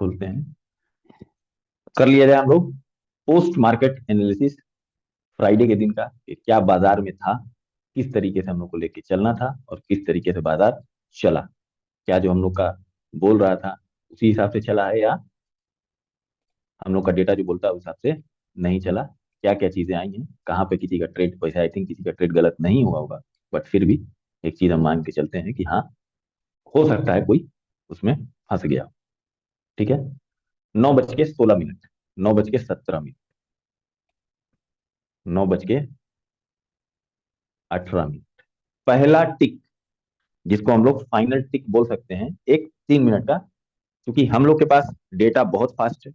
खोलते हैं। कर लिया जाए हम लोग पोस्ट मार्केट एनालिसिस फ्राइडे के दिन का, कि क्या बाजार में था, किस तरीके से हम लोग को लेके चलना था और किस तरीके से बाजार चला। क्या जो हम लोग का बोल रहा था उसी हिसाब से चला है, या हम लोग का डेटा जो बोलता है उस हिसाब से नहीं चला। क्या क्या चीजें आई हैं, कहाँ पे किसी का ट्रेड, वैसे आई थिंक किसी का ट्रेड गलत नहीं हुआ होगा, बट फिर भी एक चीज हम मान के चलते हैं कि हाँ, हो सकता है कोई उसमें फंस गया। ठीक है। 9:16, 9:17, 9:18, पहला टिक, जिसको हम लोग फाइनल टिक बोल सकते हैं, एक 3 मिनट का। क्योंकि हम लोग के पास डेटा बहुत फास्ट है,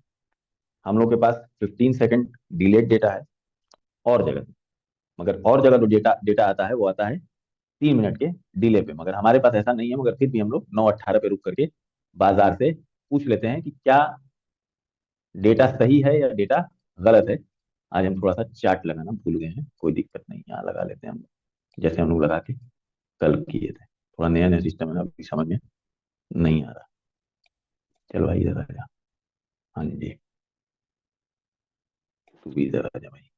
हम लोग के पास 15 सेकंड डिलेड डेटा है और जगह, मगर और जगह जो डेटा डेटा आता है वो आता है 3 मिनट के डिले पे, मगर हमारे पास ऐसा नहीं है। मगर फिर भी हम लोग 9:18 पे रुक करके बाजार से पूछ लेते हैं कि क्या डेटा सही है या डेटा गलत है। आज हम थोड़ा सा चार्ट लगाना भूल गए हैं, कोई दिक्कत नहीं, यहाँ लगा लेते हैं हम लोग, जैसे हम लोग लगा के कल किए थे। थोड़ा नया नया सिस्टम है ना, अभी समझ में नहीं आ रहा। चलो भाई इधर आ जा। हाँ जी, तू भी इधर आ जा भाई।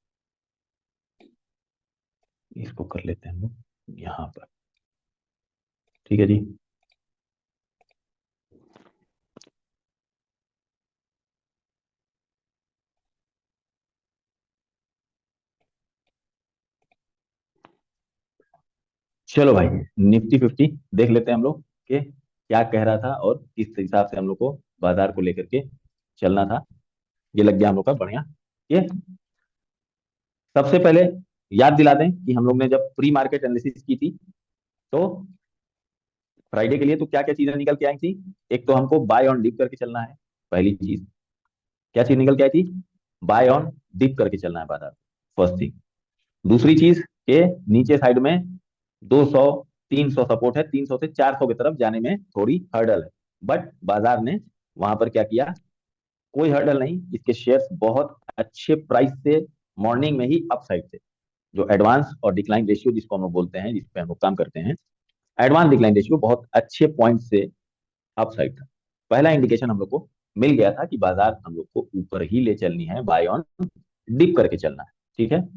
इसको कर लेते हैं हम लोग यहाँ पर। ठीक है जी। चलो भाई, निफ्टी 50 देख लेते हैं हम लोग कि क्या कह रहा था और किस हिसाब से हम लोग को बाजार को लेकर के चलना था। ये लग गया हम लोग का बढ़िया। ये सबसे पहले याद दिला दें कि हम लोग ने जब प्री मार्केट एनालिसिस की थी, तो फ्राइडे के लिए तो क्या क्या चीजें निकल के आई थी। एक तो हमको बाय ऑन डिप करके चलना है, पहली चीज। क्या चीज निकल के आई थी? बाय ऑन डिप करके चलना है बाजार, फर्स्ट थिंग। दूसरी चीज के नीचे साइड में 200 300 सपोर्ट है, 300 से 400 की तरफ जाने में थोड़ी हर्डल है। बट बाजार ने वहां पर क्या किया? कोई हर्डल नहीं, इसके शेयर्स बहुत अच्छे प्राइस से मॉर्निंग में ही अपसाइड थे। जो एडवांस और डिक्लाइन रेशियो जिसको हम लोग बोलते हैं, जिस पे हम लोग काम करते हैं, एडवांस डिक्लाइन रेशियो बहुत अच्छे पॉइंट से अपसाइड था। पहला इंडिकेशन हम लोग को मिल गया था कि बाजार हम लोग को ऊपर ही ले चलनी है, बाय ऑन डिप करके चलना है। ठीक है।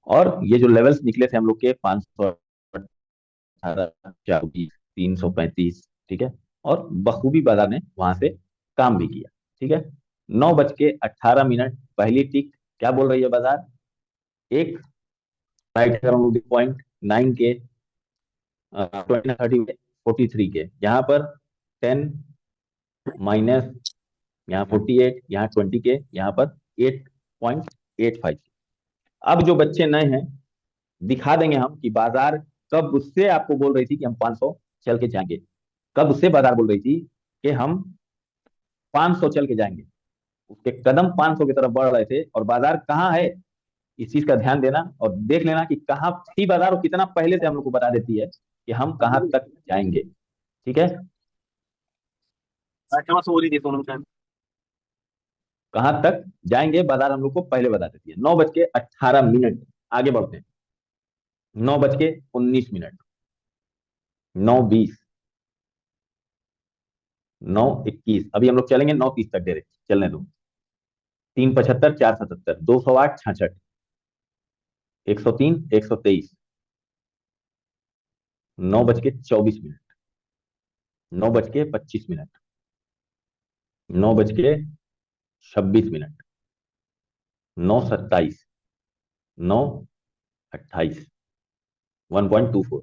और ये जो लेवल्स निकले थे हम लोग के 518, 420, 335, ठीक है। और बखूबी बाजार ने वहां से काम भी किया। ठीक है। 9:18 पहली टिक, क्या बोल रही है बाजार? एक राइट अराउंड 0.9 के, 20, 30 के, 43 के, यहाँ पर 10 माइनस, यहाँ 48, यहाँ 20 के, यहाँ पर 8.85। अब जो बच्चे नए हैं, दिखा देंगे हम कि बाजार कब उससे आपको बोल रही थी कि हम 500 चल के जाएंगे, कब उससे बाजार बोल रही थी कि हम 500 चल के जाएंगे। उसके कदम 500 की तरफ बढ़ रहे थे, और बाजार कहाँ है, इस चीज का ध्यान देना और देख लेना कि कहाँ थी बाजार, और कितना पहले से हम लोग को बता देती है कि हम कहाँ तक जाएंगे। ठीक है। अच्छा सो रही थी सोनम शायद। कहाँ तक जाएंगे बाजार हम लोग को पहले बता देती है। 9:18, आगे बढ़ते हैं। 9:19, 9:20, 9:21, अभी हम लोग चलेंगे 9:30 तक, डायरेक्ट चलने दो। 375, 477, 208, 66, 103, 123, 9:24, 9:25, 9:26, 9:27, 9:28, 1.24,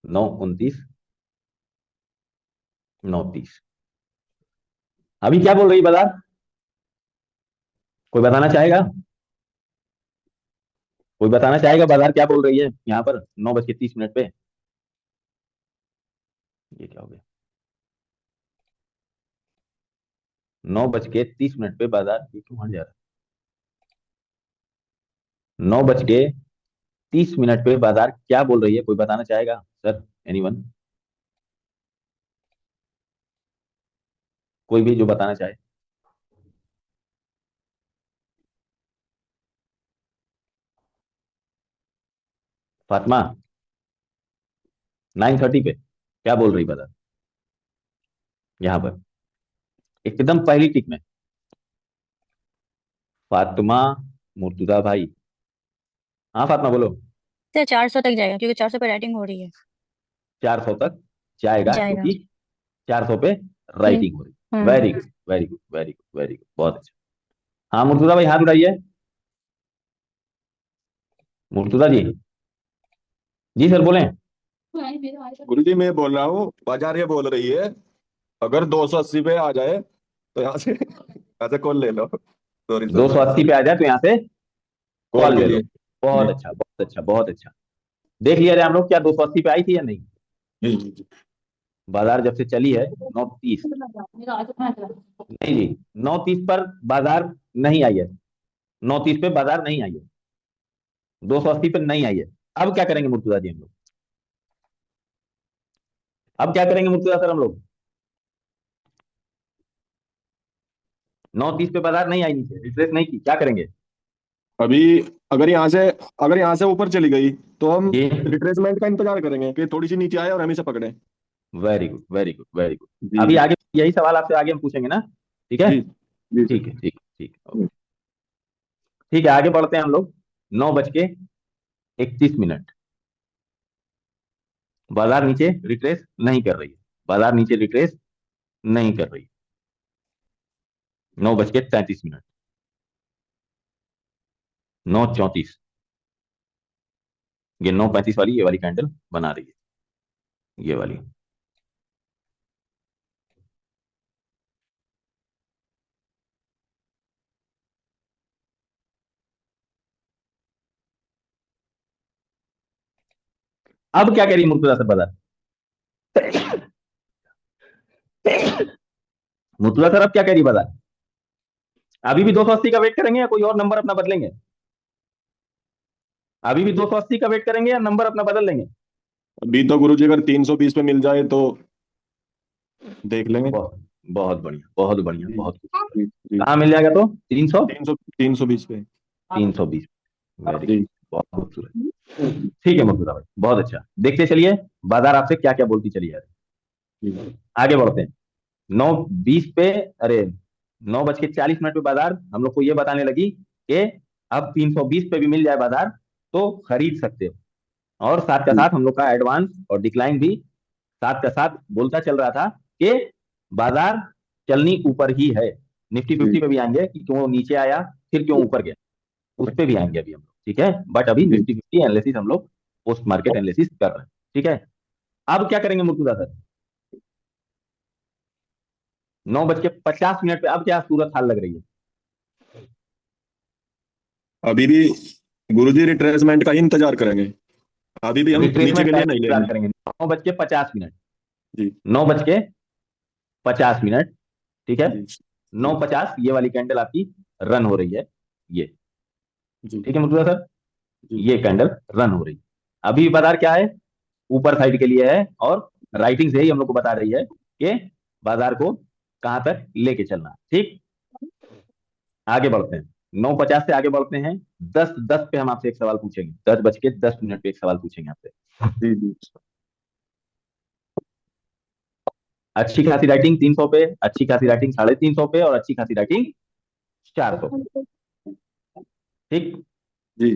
9:29, 9:30। अभी क्या बोल रही है बाजार? कोई बताना चाहेगा? कोई बताना चाहेगा बाजार क्या बोल रही है यहाँ पर 9:30 पे? ये क्या हो गया? 9:30 पे बाजार, ये क्यों हट जा रहा है? 9:30 पे बाजार क्या बोल रही है, कोई बताना चाहेगा सर? एनीवन? कोई भी जो बताना चाहे। फातिमा, 9:30 पे क्या बोल रही बाजार यहाँ पर? एकदम पहली टिक में। फातिमा, मुर्तुजा भाई। हाँ फातिमा बोलो। सर 400 तक जाएगा क्योंकि 400 पे राइटिंग हो रही है। 400 तक जाएगा जाएगा। क्योंकि 400 पे तीन। राइटिंग हो रही। Very hmm. Good, very good, very good, very good, बहुत अच्छा। हाँ मुर्तुजा भाई हाथ उठाइए। मुर्तुजा जी। जी सर बोलें। गुरु जी मैं बोल रहा हूँ, बाजार ये बोल रही है अगर 280 पे आ जाए तो यहाँ से कॉल ले लो। सॉरी दो सर। सौ अस्सी पे आ जाए तो यहाँ से कॉल कॉल के ले लो। लिए। बहुत जी अच्छा, बहुत अच्छा, बहुत अच्छा। देख लिया जाए हम लोग क्या 280 पे आई थी या नहीं। जी जी जी। बाजार जब से चली है 9:30। नहीं जी, 9:30 पर बाजार नहीं आई है। 9:30 पे बाजार नहीं आई है। 280 पे नहीं आई है। अब क्या करेंगे मुर्तुजा जी हम लोग। अब क्या करेंगे मुर्तुजा सर हम लोग। 9:30 पे बाजार नहीं आई, नीचे रिट्रेस नहीं की, क्या करेंगे। अभी अगर यहाँ से ऊपर चली गई तो हम जी। रिट्रेसमेंट का इंतजार करेंगे कि थोड़ी सी नीचे आए और हम इसे पकड़े। Very good, very good, very good. जी अभी जी आगे यही सवाल आपसे आगे हम पूछेंगे ना। ठीक है। जी जी ठीक सर। है, ठीक है, ठीक है, ओके। ठीक है, आगे बढ़ते हैं हम लोग। 9:31। बाजार नीचे रिट्रेस नहीं कर रही है। बाजार नीचे रिट्रेस नहीं कर रही है। 9:33। 9:34। ये 9:35 वाली, ये वाली कैंडल बना रही है, ये वाली। अब क्या कह रही है मुर्तजा सर बाजार। मुर्तजा सर अब क्या कह रही है बाजार। अभी भी 280 का वेट करेंगे या कोई और नंबर अपना बदलेंगे। अभी भी 280 का वेट करेंगे या नंबर अपना बदल लेंगे। अभी तो गुरु जी अगर 320 पे मिल जाए तो देख लेंगे। बहुत बहुत बढ़िया, बहुत बढ़िया, जी बहुत। जी जी। कहाँ मिल जाएगा तो 300। 320 पे। 320। Very good. जी बहुत खूबसूरत। ठीक है मुर्तजा भाई, बहुत अच्छा। देखते चलिए बाजार आपसे क्या क्या बोलती चली जा रही जी है। आगे बढ़ते हैं। 9:20 पे, अरे 9:40 पे बाजार हम लोग को ये बताने लगी कि अब 320 पे भी मिल जाए बाजार तो खरीद सकते हो। और साथ का जी साथ हम लोग का एडवांस और डिक्लाइन भी साथ का साथ बोलता चल रहा था कि बाजार चलनी ऊपर ही है। निफ्टी जी 50 पे भी आएंगे कि क्यों नीचे आया, फिर क्यों ऊपर गया, उस पे भी आएंगे अभी हम लोग। ठीक है, बट अभी जी। निफ्टी 50 एनालिसिस हम लोग पोस्ट मार्केट एनालिसिस कर रहे हैं। ठीक है। अब क्या करेंगे मुर्तुजा सर। 9:50 पे अब क्या सूरत हाल लग रही है। अभी भी गुरु जी रिट्रेसमेंट का ही इंतजार करेंगे। अभी भी हम नीचे रिट्रेसमेंट के का लिए नहीं इंतजार लेंगे। करेंगे। 9:50। जी 9:50। ठीक है। जी जी 9:50 ये वाली कैंडल आपकी रन हो रही है, ये। जी ठीक है मुर्तुजा सर। जी ये कैंडल रन हो रही है। अभी बाजार क्या है, ऊपर साइड के लिए है। और राइटिंग से ही हम लोग को बता रही है कि बाजार को कहां तक लेके चलना। ठीक। आगे बढ़ते हैं। 9:50 से आगे बढ़ते हैं। 10:10 पे हम आपसे एक सवाल पूछेंगे। 10:10 पे एक सवाल पूछेंगे आपसे। जी जी। अच्छी खासी राइटिंग 300 पे, अच्छी खासी राइटिंग 350 पे, और अच्छी खासी राइटिंग 400 पे। ठीक। जी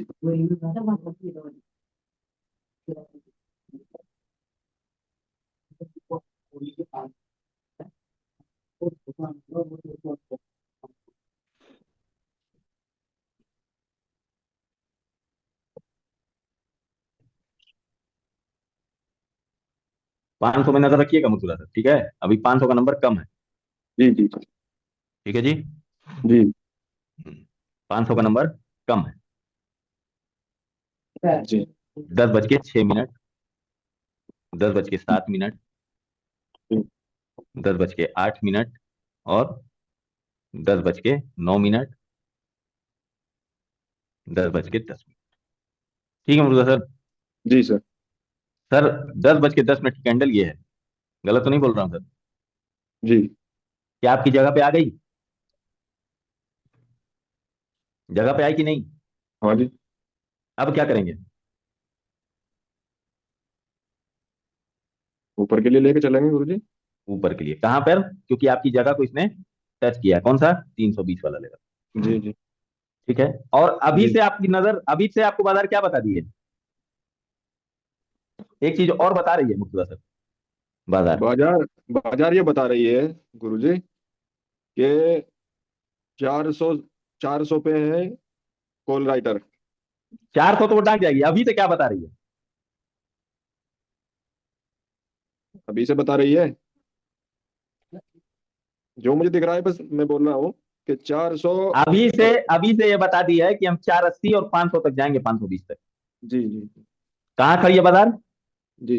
500 में नजर रखिएगा मुर्तुजा सर। ठीक है, अभी 500 का नंबर कम है। जी जी ठीक है जी। जी 500 का नंबर कम है। जी 10:06। 10:07। 10:08। और 10:09। 10:10। ठीक है मुर्तुजा सर। जी सर। सर 10:10 की कैंडल ये है। गलत तो नहीं बोल रहा हूँ सर। जी क्या आपकी जगह पे आ गई। जगह पे आई कि नहीं। हाँ जी। अब क्या करेंगे। ऊपर के लिए लेके चलेंगे गुरु जी। ऊपर के लिए कहां पर, क्योंकि आपकी जगह को इसने टच किया। कौन सा? 320 वाला लेवल। जी जी ठीक है। और अभी जी। से आपकी नजर, अभी से आपको बाजार क्या बता दी है? एक चीज और बता रही है मुर्तुजा सर, बाजार बाजार बाजार ये बता रही है गुरुजी कि 400 400 पे है कॉल राइटर। 400 तो वो डाक जाएगी। अभी से क्या बता रही है? अभी से बता रही है, जो मुझे दिख रहा है बस मैं बोल रहा हूँ कि 400। अभी से ये बता दी है कि हम 480 और 500 तक जाएंगे, 520 तक। जी जी कहाँ खड़ी है बाजार? जी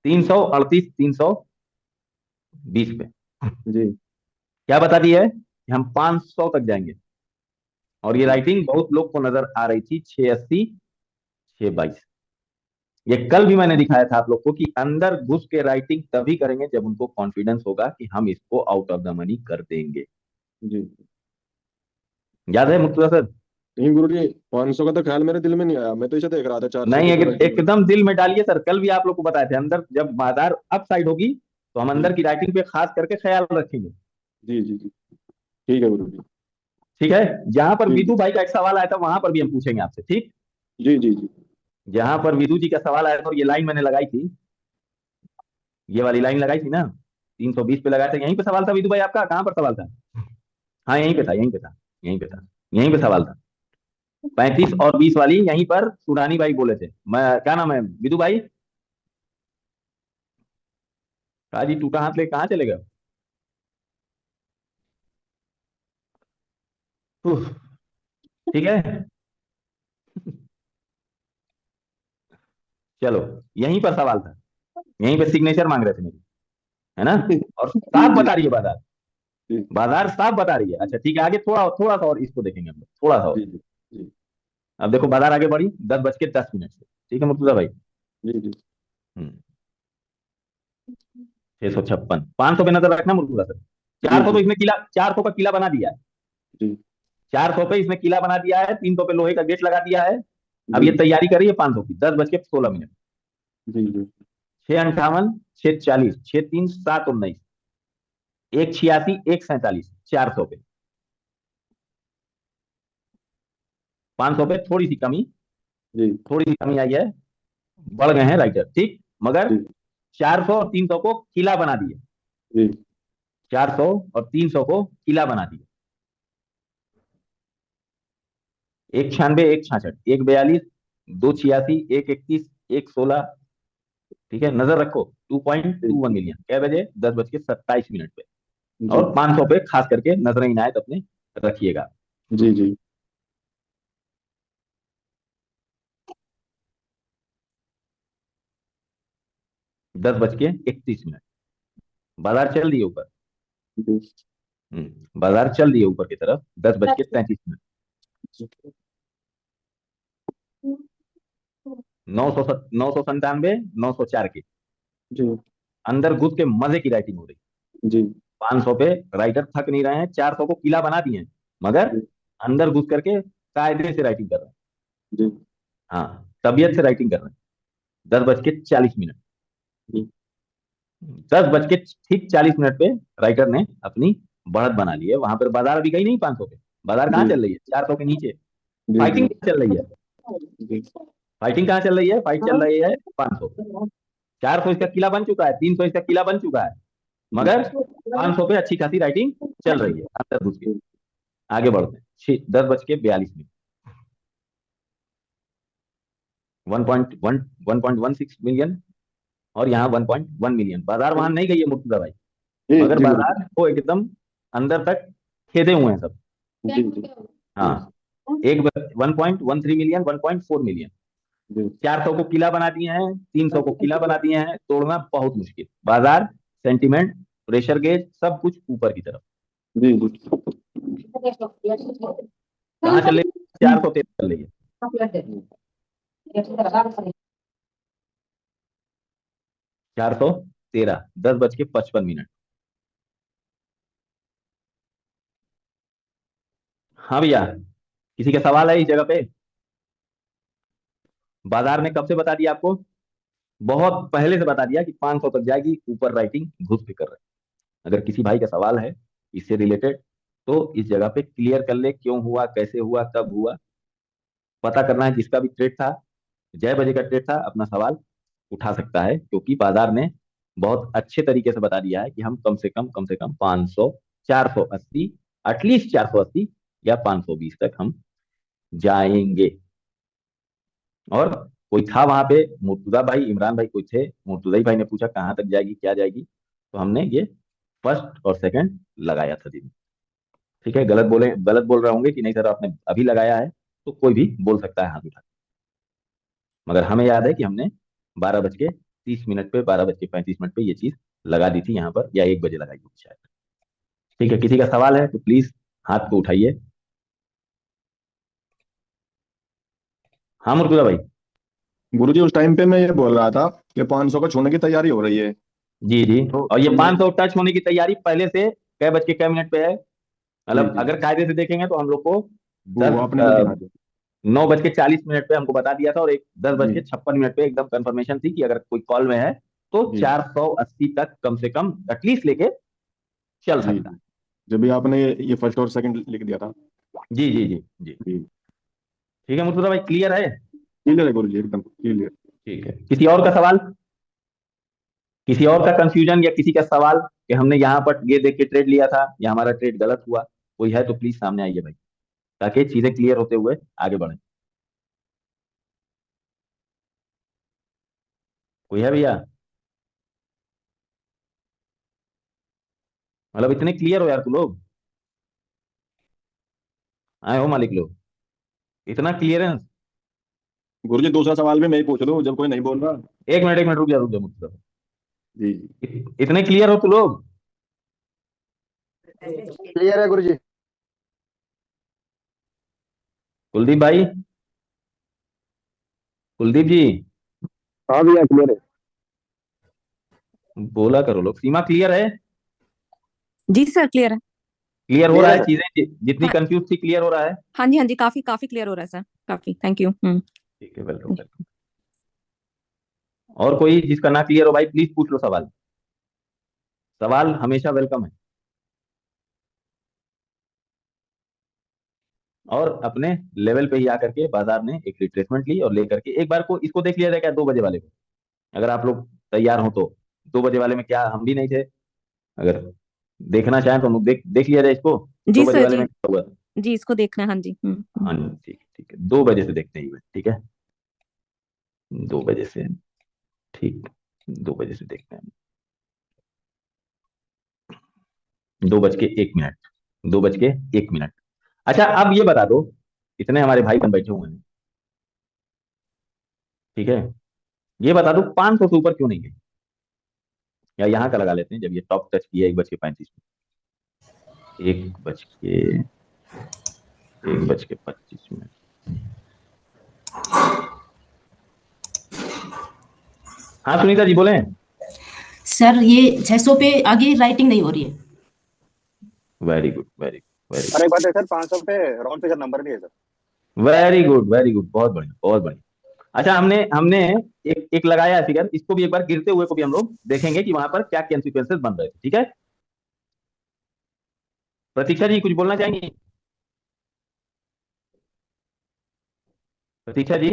338, 320 पे। जी क्या बता दी है कि हम 500 तक जाएंगे। और ये जी राइटिंग बहुत लोग को नजर आ रही थी, 680, 622। ये कल भी मैंने दिखाया था आप लोग को कि अंदर घुस के राइटिंग तभी करेंगे जब उनको कॉन्फिडेंस होगा कि हम इसको आउट ऑफ द मनी कर देंगे। जी। याद है मुर्तुजा सर? नहीं गुरुजी, 500 का तो ख्याल मेरे दिल में नहीं आया, मैं तो इसे देख रहा था 400 नहीं, पे जो राइटिंग है। एकदम दिल में डालिए सर। कल भी आप लोग को बताए थे, अंदर जब बाजार अप साइड होगी तो हम अंदर जी की राइटिंग पे खास करके ख्याल रखेंगे। जी जी जी। ठीक है गुरुजी। ठीक है। जहां पर ठीक विदु भाई का एक सवाल आया था वहां पर भी हम पूछेंगे आपसे, ठीक? जी जी जी जहां पर विदु जी का सवाल आया था और ये लाइन मैंने लगाई थी, ये वाली लाइन लगाई थी ना, 320 पे लगाया था। यहीं पे सवाल था विदु भाई आपका? कहां पर सवाल था? हाँ यहीं पे था, यहीं पे था, यहीं पे था, यहीं पे सवाल था। 35 और 20 वाली यहीं पर सुरानी भाई बोले थे। मैं, क्या नाम है, विदु भाई? कहा जी टूटा हाथ ले कहाँ चले गए? उफ, ठीक है। चलो, यहीं पर सवाल था, यहीं पे सिग्नेचर मांग रहे थे मेरी, है ना? और जी साफ जी बता रही है बाजार, जी बाजार साफ बता रही है। अच्छा ठीक है, आगे थोड़ा थोड़ा सा और इसको देखेंगे हम लोग, थोड़ा सा और। जी जी जी अब देखो बाजार आगे बढ़ी 10:10 से। ठीक है मुर्तुजा भाई? जी जी 656, 500 पे नजर रखना मुर्तुजा सर। जी 400 तो जी इसने किला, 400 का किला बना दिया है। जी 400 पे इसने किला बना दिया है, 300 पे लोहे का गेट लगा दिया है। अब जी ये तैयारी कर रही है 500 की, 10:16। जी जी 658, 640, 63, 719, 186, 147, 400 पे। 500 पे थोड़ी सी कमी, जी थोड़ी सी कमी आई है, बढ़ गए हैं राइटर, ठीक। मगर जी 400 और 300 को किला बना दिए, जी 400 और 300 को किला बना दिए। 196, 166, 142, 286, 131, 116। ठीक है, नजर रखो। 2.21 मिलियन क्या बजे? 10:27 पे। जी और 500 पे खास करके नजर इनायत अपने रखिएगा। जी जी 10:31, बाजार चल रही है ऊपर। जी बाजार चल रही है ऊपर की तरफ। 10:33, 997, 904 की जी अंदर घुस के मजे की राइटिंग हो रही है। जी 500 पे राइटर थक नहीं रहे हैं, 400 को किला बना दिए हैं, मगर अंदर घुस करके कायदे से राइटिंग कर रहे हैं। जी हाँ, तबियत से राइटिंग कर रहे हैं। 10:40, 10:ठीक 40 मिनट पे राइटर ने अपनी बढ़त बना ली है। वहां पर बाजार अभी गई नहीं 500 पे, बाजार कहाँ जी चल रही है? 400 के नीचे। जी फाइटिंग जी चल रही है। जी फाइटिंग कहाँ चल रही है? फाइट चल रही है 500। 400 इसका किला बन चुका है, 300 इसका किला बन चुका है, मगर 500 पे अच्छी खासी राइटिंग चल रही है अंदर घुस के। आगे बढ़ते हैं। 10:42, 1.16 मिलियन, और यहाँ 1.1 मिलियन। बाजार वहां नहीं गई है मुर्तुजा भाई, जी मगर जी गुरु बाजार को एकदम अंदर तक खेदे हुए हैं सब। जी जी जी हाँ, एक 1.13 मिलियन, 1.4 मिलियन। जी 400 को किला बना दिए हैं, 300 को किला बना दिए हैं, तोड़ना बहुत मुश्किल। बाजार, सेंटिमेंट, प्रेशर गेज, सब कुछ ऊपर की तरफ। जी जी कहाँ चल रही है? 413 चल रही है। 413, 10:55। हाँ भैया, किसी का सवाल है इस जगह पे? बाजार ने कब से बता दिया आपको? बहुत पहले से बता दिया कि 500 तक जाएगी ऊपर, राइटिंग घुस के कर रहे हैं। अगर किसी भाई का सवाल है इससे रिलेटेड तो इस जगह पे क्लियर कर ले, क्यों हुआ, कैसे हुआ, कब हुआ, पता करना है। जिसका भी ट्रेड था, जय बजे का ट्रेड था, अपना सवाल उठा सकता है, क्योंकि बाजार ने बहुत अच्छे तरीके से बता दिया है कि हम कम से कम 500, 480, एटलीस्ट 480 या 520 तक हम जाएंगे। और कोई था वहां पे, मुर्तुजा भाई, इमरान भाई कोई थे, मुर्तुजा भाई ने पूछा कहाँ तक जाएगी, क्या जाएगी, तो हमने ये फर्स्ट और सेकंड लगाया था दिन। ठीक है, गलत बोल रहे होंगे कि नहीं सर आपने अभी लगाया है, तो कोई भी बोल सकता है हाथ उठा। मगर हमें याद है कि हमने 12:30 पे, 12:35 पे ये चीज लगा दी थी यहाँ पर, या 1 बजे लगाई होगी शायद। ठीक है, किसी का सवाल है तो प्लीज हाथ को उठाइए। हाँ मुर्तुजा भाई। गुरुजी उस टाइम पे मैं ये बोल रहा था कि 500 को छूने की तैयारी हो रही है। जी जी। तो और ये मैं 500 टच होने की तैयारी पहले से कै बज के कै मिनट पे है, जी मतलब जी, अगर कायदे से देखेंगे तो हम लोग को वो दस आपने मुझे दिखा दिया। 9:40 पे हमको बता दिया था, और एक दस बज जी के छप्पन मिनट पे एकदम कंफर्मेशन थी कि अगर कोई कॉल में है तो जी 480 तक कम से कम एटलीस्ट लेके चल जी सकता जी, जब भी आपने ये फर्स्ट और सेकंड लिख दिया था। है। जी जी जी जी। जी, ठीक है मुर्तुजा भाई, क्लियर है? क्लियर है गुरुजी, एकदम क्लियर। ठीक है, किसी और का सवाल, किसी और का कंफ्यूजन या किसी का सवाल कि हमने यहाँ पर ये देख के ट्रेड लिया था या हमारा ट्रेड गलत हुआ, कोई है तो प्लीज सामने आइए भाई, ताकि चीजें क्लियर होते हुए आगे बढ़े। कोई है भैया? मतलब इतने क्लियर हो यार तू लोग, आए हो मालिक लोग, इतना क्लियरेंस। गुरुजी दूसरा सवाल भी मैं ही पूछ लूं जब कोई नहीं बोल रहा? एक मिनट रुक जा मुर्तुजा भाई। जी जी, इतने क्लियर हो तू लोग? क्लियर है गुरुजी। कुलदीप भाई, कुलदीप जी, हाँ भैया क्लियर है। बोला करो लोग। सीमा क्लियर है? जी सर क्लियर है। क्लियर हो क्लियर रहा है है सर। चीजें, जितनी हाँ कंफ्यूज थी क्लियर हो रहा है? हाँ जी काफी काफी क्लियर हो रहा है सर, काफी थैंक यू। ठीक है, वेलकम वेलकम। और कोई जिसका ना क्लियर हो भाई प्लीज पूछ लो सवाल, सवाल हमेशा वेलकम है। और अपने लेवल पे ही आकर के बाजार ने एक रिट्रेसमेंट ली, और लेकर के एक बार को इसको देख लिया जाए क्या 2 बजे वाले को, अगर आप लोग तैयार हो तो। 2 बजे वाले में क्या हम भी नहीं थे, अगर देखना चाहें तो हम लोग देख देख लिया जाए इसको। दो जी बजे सर वाले जी। में क्या हुआ था? जी इसको देखना है, हाँ जी। हाँ ठीक है ठीक है, 2 बजे से देखते हैं ठीक है, 2 बजे से, ठीक, 2 बजे से देखते हैं। 2:01, 2:01। अच्छा अब ये बता दो, इतने हमारे भाई बहन बैठे हुए हैं, ठीक है, ये बता दो 500 से ऊपर क्यों नहीं गए, या यहाँ का लगा लेते हैं जब ये टॉप टच किया 1:35 में, 1:25 हाँ सुनीता जी बोले। सर ये 600 पे आगे राइटिंग नहीं हो रही है। Very good very good very और एक बात है सर, 500 पे राउंड फिगर नंबर भी है sir. Good very good very good, बहुत बढ़िया बहुत बढ़िया। अच्छा हमने हमने एक एक लगाया है फिगर, इसको भी एक बार गिरते हुए को भी हम लोग देखेंगे कि वहां पर क्या कॉन्सिक्वेंसेस बन रहे थे, ठीक है। प्रतीक्षा जी कुछ बोलना चाहेंगी? प्रतीक्षा जी?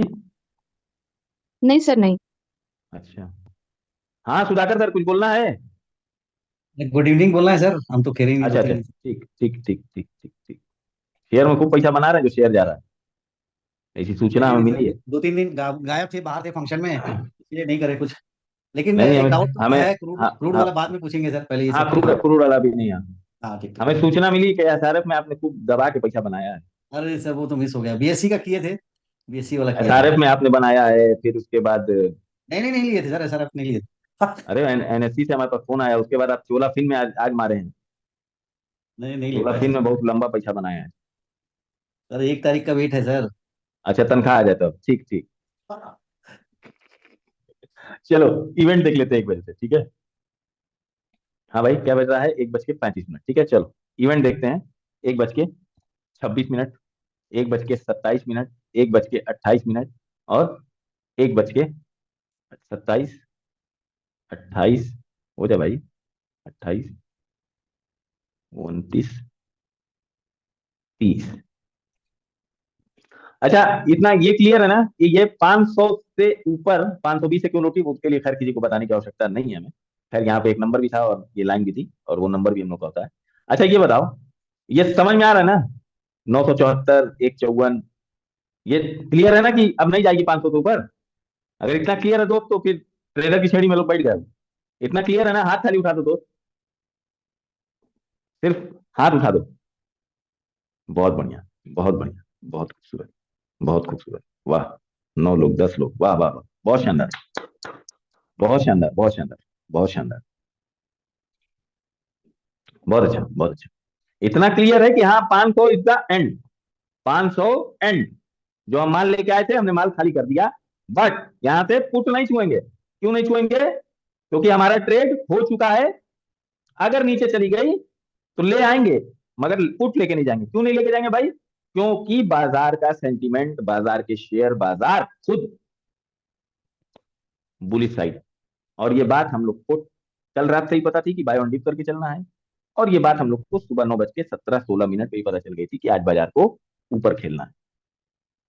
नहीं सर नहीं। अच्छा, हाँ सुधाकर सर कुछ बोलना है? गुड इवनिंग बोलना है सर, हम तो खेलेंगे दो अच्छा अच्छा, तीन। ठीक ठीक ठीक ठीक ठीक ठीक। शेयर में खूब पैसा बना रहे हैं जो शेयर जा रहा है, ऐसी सूचना नहीं हमें नहीं मिली सर, है। 2 3 दिन गायब थे, बाहर थे फंक्शन में, इसलिए नहीं करे कुछ। लेकिन नहीं एक हमें डाउट तो हमें है, क्रूड हाँ क्रूड हाँ वाला बाद में पूछेंगे सर, पहले ये हाँ, सब क्रूड क्लियर। क्रूड वाला भी नहीं, हाँ। हाँ ठीक ठीक। हमें सूचना मिली कि एसआरएफ में आपने खूब दबा के पैसा बनाया है। अरे सर वो तो मिस हो गया, बीएससी का किए थे, बीएससी वाला किया था। एसआरएफ में आपने बनाया है, फिर उसके बाद नहीं नहीं नहीं लिए थे सर, सर नहीं लिए थे। अरे एनएससी से हमारे पास फोन आया, उसके बाद आप चोला फिल्म में आज मारे हैं। नहीं नहीं ले चोला पाए थे फिल्म में सर। बहुत लंबा पैसा बनाया है। सर 1 तारीख का वेट है सर। अच्छा तनख्वाह आ जाए तब, ठीक ठीक। चलो इवेंट देख लेते हैं 1 बजे से, ठीक है। हाँ भाई क्या बज रहा है, 1:35, ठीक है चलो इवेंट देखते हैं। 1:26, 1:27, 1:28, और 1:27, 28 हो जाए भाई, 28, 29, 30। अच्छा, इतना ये क्लियर है ना कि ये 500 से ऊपर 520 से क्यों लौटी, उसके लिए खैर किसी को बताने की आवश्यकता नहीं है हमें। खैर यहाँ पे एक नंबर भी था और ये लाइन भी थी और वो नंबर भी हम लोग का होता है। अच्छा ये बताओ, ये समझ में आ रहा है ना? 974, 154, ये क्लियर है ना कि अब नहीं जाएगी 500 के ऊपर? अगर इतना क्लियर है दोस्त तो फिर ट्रेडर की श्रेणी में लोग बैठ गए। इतना क्लियर है ना? हाथ खाली उठा दो दोस्त, सिर्फ हाथ उठा दो। बहुत बढ़िया, बहुत बढ़िया, बहुत खूबसूरत, बहुत खूबसूरत, वाह। 9 लोग, 10 लोग, वाह वाह वाह, बहुत शानदार, बहुत शानदार, बहुत शानदार, बहुत शानदार, बहुत अच्छा, बहुत अच्छा। इतना क्लियर है कि हाँ 500 इज द एंड, 500 एंड। जो हम माल लेके आए थे हमने माल खाली कर दिया, बट यहां से पुट नहीं छुएंगे। क्यों नहीं छुएंगे? क्योंकि हमारा ट्रेड हो चुका है। अगर नीचे चली गई तो ले आएंगे, मगर पुट लेके नहीं जाएंगे। क्यों नहीं लेके जाएंगे भाई? क्योंकि बाजार का सेंटीमेंट, बाजार के शेयर बाजार खुद बुलिश साइड। और ये बात हम लोग को कल रात से ही पता थी कि बाय ऑन डिप करके चलना है। और ये बात हम लोग को सुबह 9:17-16 पे ही पता चल गई थी कि आज बाजार को ऊपर खेलना है।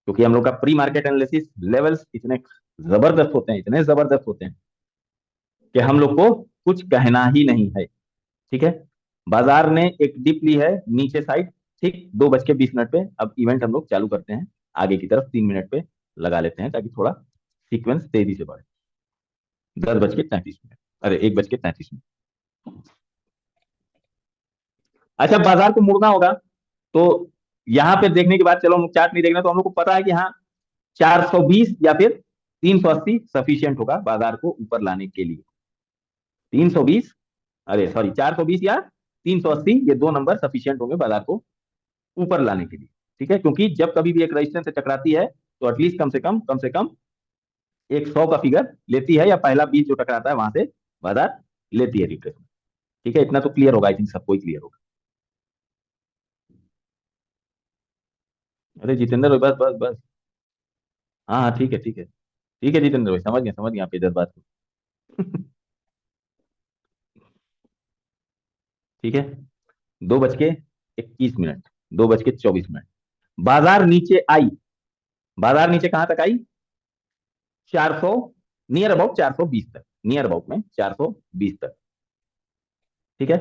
क्योंकि हम लोग का प्री मार्केट एनालिसिस लेवल्स इतने जबरदस्त होते हैं, इतने जबरदस्त होते हैं कि हम लोग को कुछ कहना ही नहीं है। ठीक है, बाजार ने एक डिप ली है नीचे साइड, ठीक 2:20 पे। अब इवेंट हम लोग चालू करते हैं आगे की तरफ, 3 मिनट पे लगा लेते हैं ताकि थोड़ा सीक्वेंस तेजी से बढ़े। 10:33, अरे 1:33। अच्छा, बाजार को मुड़ना होगा तो यहां पे देखने के बाद, चलो हम चार्ट नहीं देखना तो हम लोग को पता है कि हाँ 420 या फिर 380 सफिशियंट होगा बाजार को ऊपर लाने के लिए। 320, अरे सॉरी 420 या 380, ये दो नंबर सफिशियंट होंगे बाजार को ऊपर लाने के लिए। ठीक है, क्योंकि जब कभी भी एक रजिस्टेंस से टकराती है तो एटलीस्ट कम से कम एक 100 का फिगर लेती है, या पहला बीच जो टकराता है वहां से बाजार लेती है रिट्रेसमेंट। ठीक है, इतना तो क्लियर होगा, आई थिंक सबको ही क्लियर होगा। अरे जितेंद्र भाई, बस बस बस। हाँ हाँ, ठीक है ठीक है ठीक है जितेंद्र भाई, समझ गए आप इधर बात को। ठीक है, 2:21, 2:24, बाजार नीचे आई। बाजार नीचे कहां तक आई? 400, नियर अबाउट 420 तक, नियर अबाउट में 420 तक। ठीक है,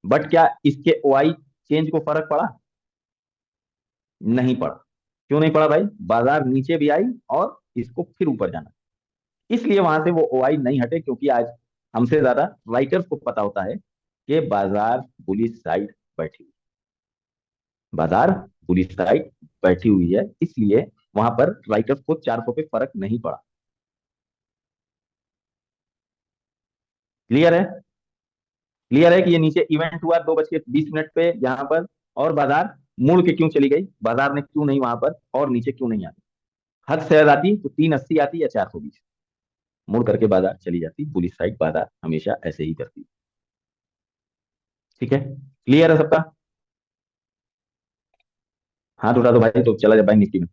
बट क्या इसके ओआई चेंज को फर्क पड़ा? नहीं पड़ा। क्यों नहीं पड़ा भाई? बाजार नीचे भी आई और इसको फिर ऊपर जाना, इसलिए वहां से वो ओआई नहीं हटे। क्योंकि आज हमसे ज्यादा राइटर्स को पता होता है कि बाजार बुलिश साइड बैठी हुई, बाजार बुलिश साइड बैठी हुई है, इसलिए वहां पर राइटर्स को 400 पे फर्क नहीं पड़ा। क्लियर है? क्लियर है कि ये नीचे इवेंट हुआ 2:20 पे यहां पर, और बाजार मुड़ के क्यों चली गई? बाजार ने क्यों नहीं वहां पर और नीचे क्यों नहीं आती? हद से ज्यादा आती तो 380 आती या 420, मुड़ करके बाजार चली जाती। बुलिश साइड बाजार हमेशा ऐसे ही करती। ठीक है, क्लियर है सबका? हाथ उठा दो भाई तो चला जाए बैंक निफ्टी में।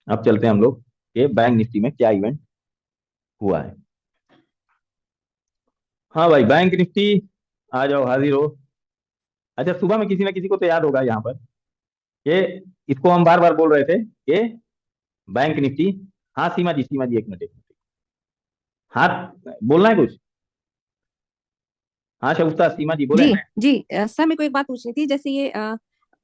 अब चलते हैं हम लोग कि बैंक निफ्टी में क्या इवेंट हुआ है। हाँ भाई, बैंक निफ्टी आ जाओ, हाजिर हो। अच्छा, सुबह में किसी ना किसी को तो याद होगा यहाँ पर कि इसको हम बार बार बोल रहे थे कि बैंक निफ्टी। हाँ सीमा जी, एक मिनट एक मिनट। हाँ, बोलना है कुछ? हाँ शगुफ्ता, सीमा जी बोले। जी जी सर, मेरे को एक बात पूछनी थी। जैसे ये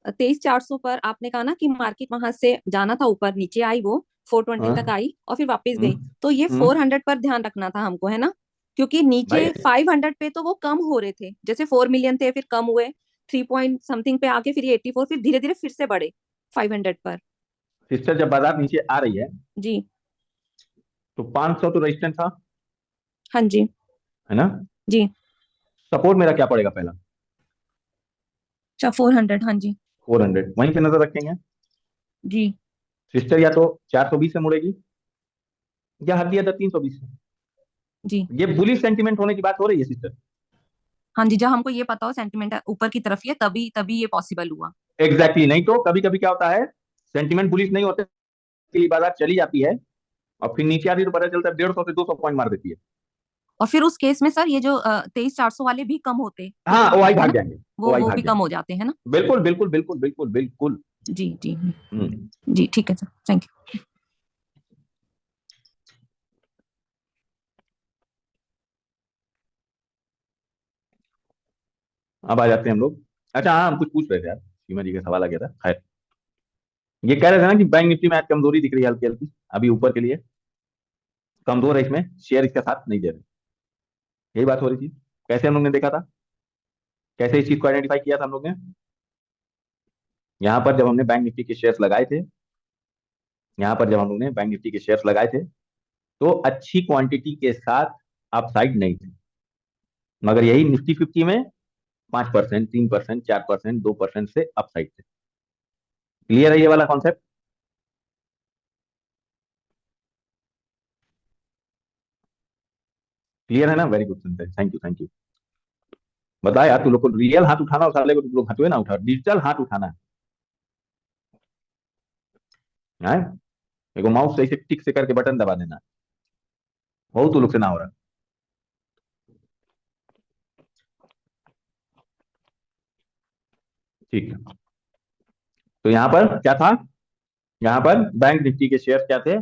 23,400 पर आपने कहा ना कि मार्केट वहां से जाना था ऊपर, नीचे आई वो 420 तक हाँ। आई और फिर वापस हम्म। गई। तो ये हम्म। 400 पर ध्यान रखना था हमको, है ना? क्योंकि भाई नीचे 500 पे तो वो कम हो रहे थे, जैसे 4 मिलियन थे फिर कम हुए 3 पॉइंट समथिंग पे आके फिर ये 84, फिर धीरे धीरे फिर से बढ़े 500 पर। सिस्टर, जब बाजार नीचे आ रही है जी। तो 500 तो रेजिस्टेंस था, हाँ जी। है ना? जी। सपोर्ट मेरा क्या पड़ेगा पहला? अच्छा 400, हाँ जी। 400, वहीं पे नजर रखेंगे। जी। सिस्टर या तो 420 से मुड़ेगी या हद दिया था 320 से। जी। ये बुलिश सेंटीमेंट होने की बात हो रही है सिस्टर। हाँ जी, जब हमको ये पता हो सेंटिमेंट ऊपर की तरफ ही है, तभी तभी ये पॉसिबल हुआ। एग्जैक्टली नहीं तो कभी कभी क्या होता है, सेंटीमेंट बुलिश नहीं होते, के लिए बाजार चली जाती है और फिर नीचे आती है तो पता चलता है 150 से 200 पॉइंट मार देती है। और फिर उस केस में सर ये जो 23,400 वाले भी कम होते हाँ, वो आई है भाग ना, जाएंगे, वो आई वो भाग भी कम जाएंगे। हो जाते हैं ना। बिल्कुल बिल्कुल बिल्कुल बिल्कुल बिल्कुल। जी जी हम्म। जी, ठीक है सर, थैंक यू। अब आ जाते हैं हम लोग। अच्छा हाँ, हम कुछ पूछ रहे थे यार, सीमा जी का सवाल आ गया था। खैर, ये कह रहे थे ना कि बैंक निफ्टी में आज कमजोरी दिख रही है हल्की हल्की, अभी ऊपर के लिए कमजोर है, इसमें शेयर इसका साथ नहीं दे रहे। यही बात हो रही थी। कैसे हम लोग ने देखा था, कैसे इस चीज को आइडेंटिफाई किया था हम लोग ने? यहाँ पर जब हमने बैंक निफ्टी के शेयर्स लगाए थे, यहाँ पर जब हम लोग ने बैंक निफ्टी के शेयर्स लगाए थे, तो अच्छी क्वांटिटी के साथ अपसाइड नहीं थे। मगर यही निफ्टी 50 में 5%, 3%, 4%, 2% से अपसाइड थे। क्लियर है ये वाला कॉन्सेप्ट? क्लियर है ना? वेरी गुड सुनते, थैंक यू थैंक यू। बता यार, तू लोग को रियल हाथ उठाना और साले को तू लोग हथुए ना उठा, डिजिटल हाथ उठाना है। देखो माउस से ऐसे टिक से करके बटन दबा देना। बहुत तू लोग से ना हो रहा। ठीक है, तो यहाँ पर क्या था? यहाँ पर बैंक निफ्टी के शेयर क्या थे?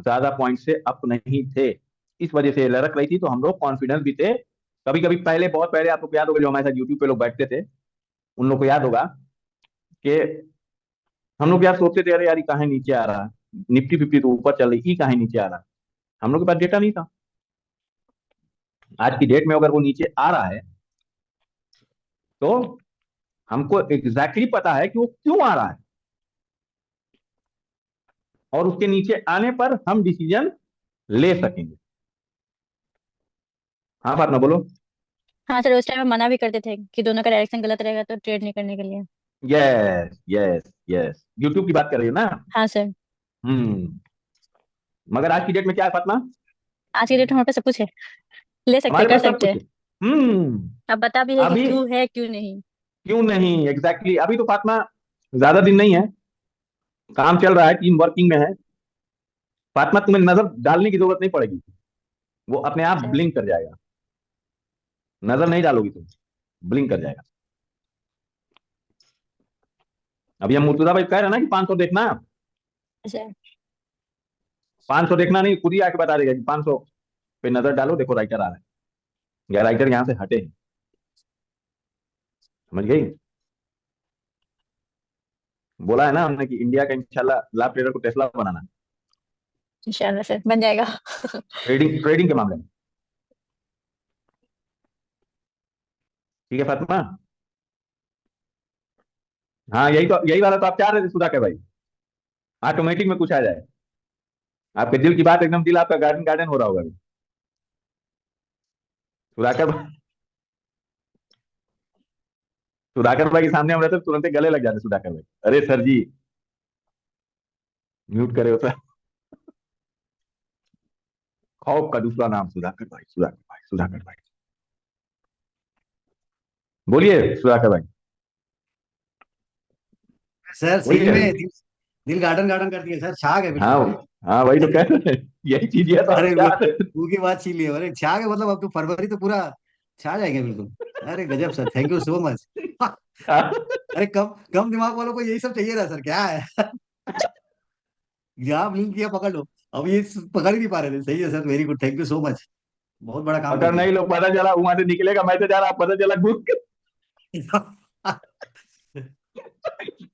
ज्यादा पॉइंट से अप नहीं थे, इस वजह से लड़क रही थी, तो हम लोग कॉन्फिडेंस भी थे। कभी कभी पहले, बहुत पहले, आपको याद होगा जो हमारे साथ यूट्यूब पे लोग बैठते थे, उन लोग को याद होगा कि हम लोग यार सोचते थे, अरे यार ये कहाँ नीचे आ रहा है, निफ्टी 50 तो ऊपर चल रही, ये कहाँ नीचे आ रहा है। हम लोग के पास डेटा नहीं था। आज की डेट में अगर वो नीचे आ रहा है, तो हमको एग्जैक्टली पता है कि वो क्यों आ रहा है, और उसके नीचे आने पर हम डिसीजन ले सकेंगे। हाँ फातिमा बोलो। हाँ सर, उस टाइम हम मना भी करते थे कि दोनों का डायरेक्शन गलत रहेगा तो ट्रेड नहीं करने के लिए। यस यस यस, यूट्यूब की बात कर रही हो ना? हाँ सर। हम्म। मगर आज की डेट में क्या है फातिमा? आज की डेट में हमारे पास सब कुछ है, ले सकते हमारे कर पास सब सकते कुछ हैं। है। हम्म। अब बता भी है कि अभी क्यों है क्यों नहीं। क्यों नहीं, एग्जैक्टली अभी तो फातिमा ज्यादा दिन नहीं है, काम चल रहा है, टीम वर्किंग में है। फातिमा तुम्हें नजर डालने की जरूरत नहीं पड़ेगी, वो अपने आप सर ब्लिंक कर जाएगा। नजर नहीं डालोगी तुम, ब्लिंक कर जाएगा। अभी हम मुर्तुजा भाई कह रहे हैं ना कि 500 देखना, सर 500 देखना नहीं, खुद ही आके बता देगा कि 500 पे नजर डालो, देखो राइटर आ रहा है, या राइटर यहाँ से हटे हैं। समझ गई? बोला है ना हमने कि इंडिया का इंशाल्लाह लाभ ट्रेडर को टेस्ला बनाना है, इंशाल्लाह सर बन जाएगा। ट्रेडिंग ट्रेडिंग के मामले में। ठीक है फातिमा? हाँ, यही वाला तो आप चाह रहे थे सुधाकर भाई, ऑटोमेटिक में कुछ आ जाए। आपके दिल की बात, एकदम दिल आपका गार्डन गार्डन हो रहा होगा अभी। सुधाकर भाई, सुधाकर भाई के सामने हम रहते तो तुरंत गले लग जाते सुधाकर भाई, अरे सर जी म्यूट करे होता। खौफ का दूसरा नाम सुधाकर भाई, सुधाकर भाई, सुधाकर भाई। बोलिए सुधाकर भाई, सर सही बोलिए। में दिल, दिल गार्डन गार्डन कर दिया सर, छा गए हाँ, बिल्कुल। हाँ वही तो कह रहे हैं, यही चीज है तो आप अरे चाह वो रहे थे। मुंह की बात छीन ली, अरे छा गए मतलब अब तो फरवरी तो पूरा छा जाएंगे बिल्कुल। अरे गजब sir, thank you so much. अरे कम कम दिमाग वालों को यही सब चाहिए ना सर, क्या है। जहाँ लिंक किया पकड़ लो। अब ये पकड़ ही नहीं पा रहे थे, सही है sir, very good, thank you so much, बहुत बड़ा काम कर अगर नहीं लोग पता चला वहां से निकलेगा मैसेज आ रहा, पता चला घुस के, दिया।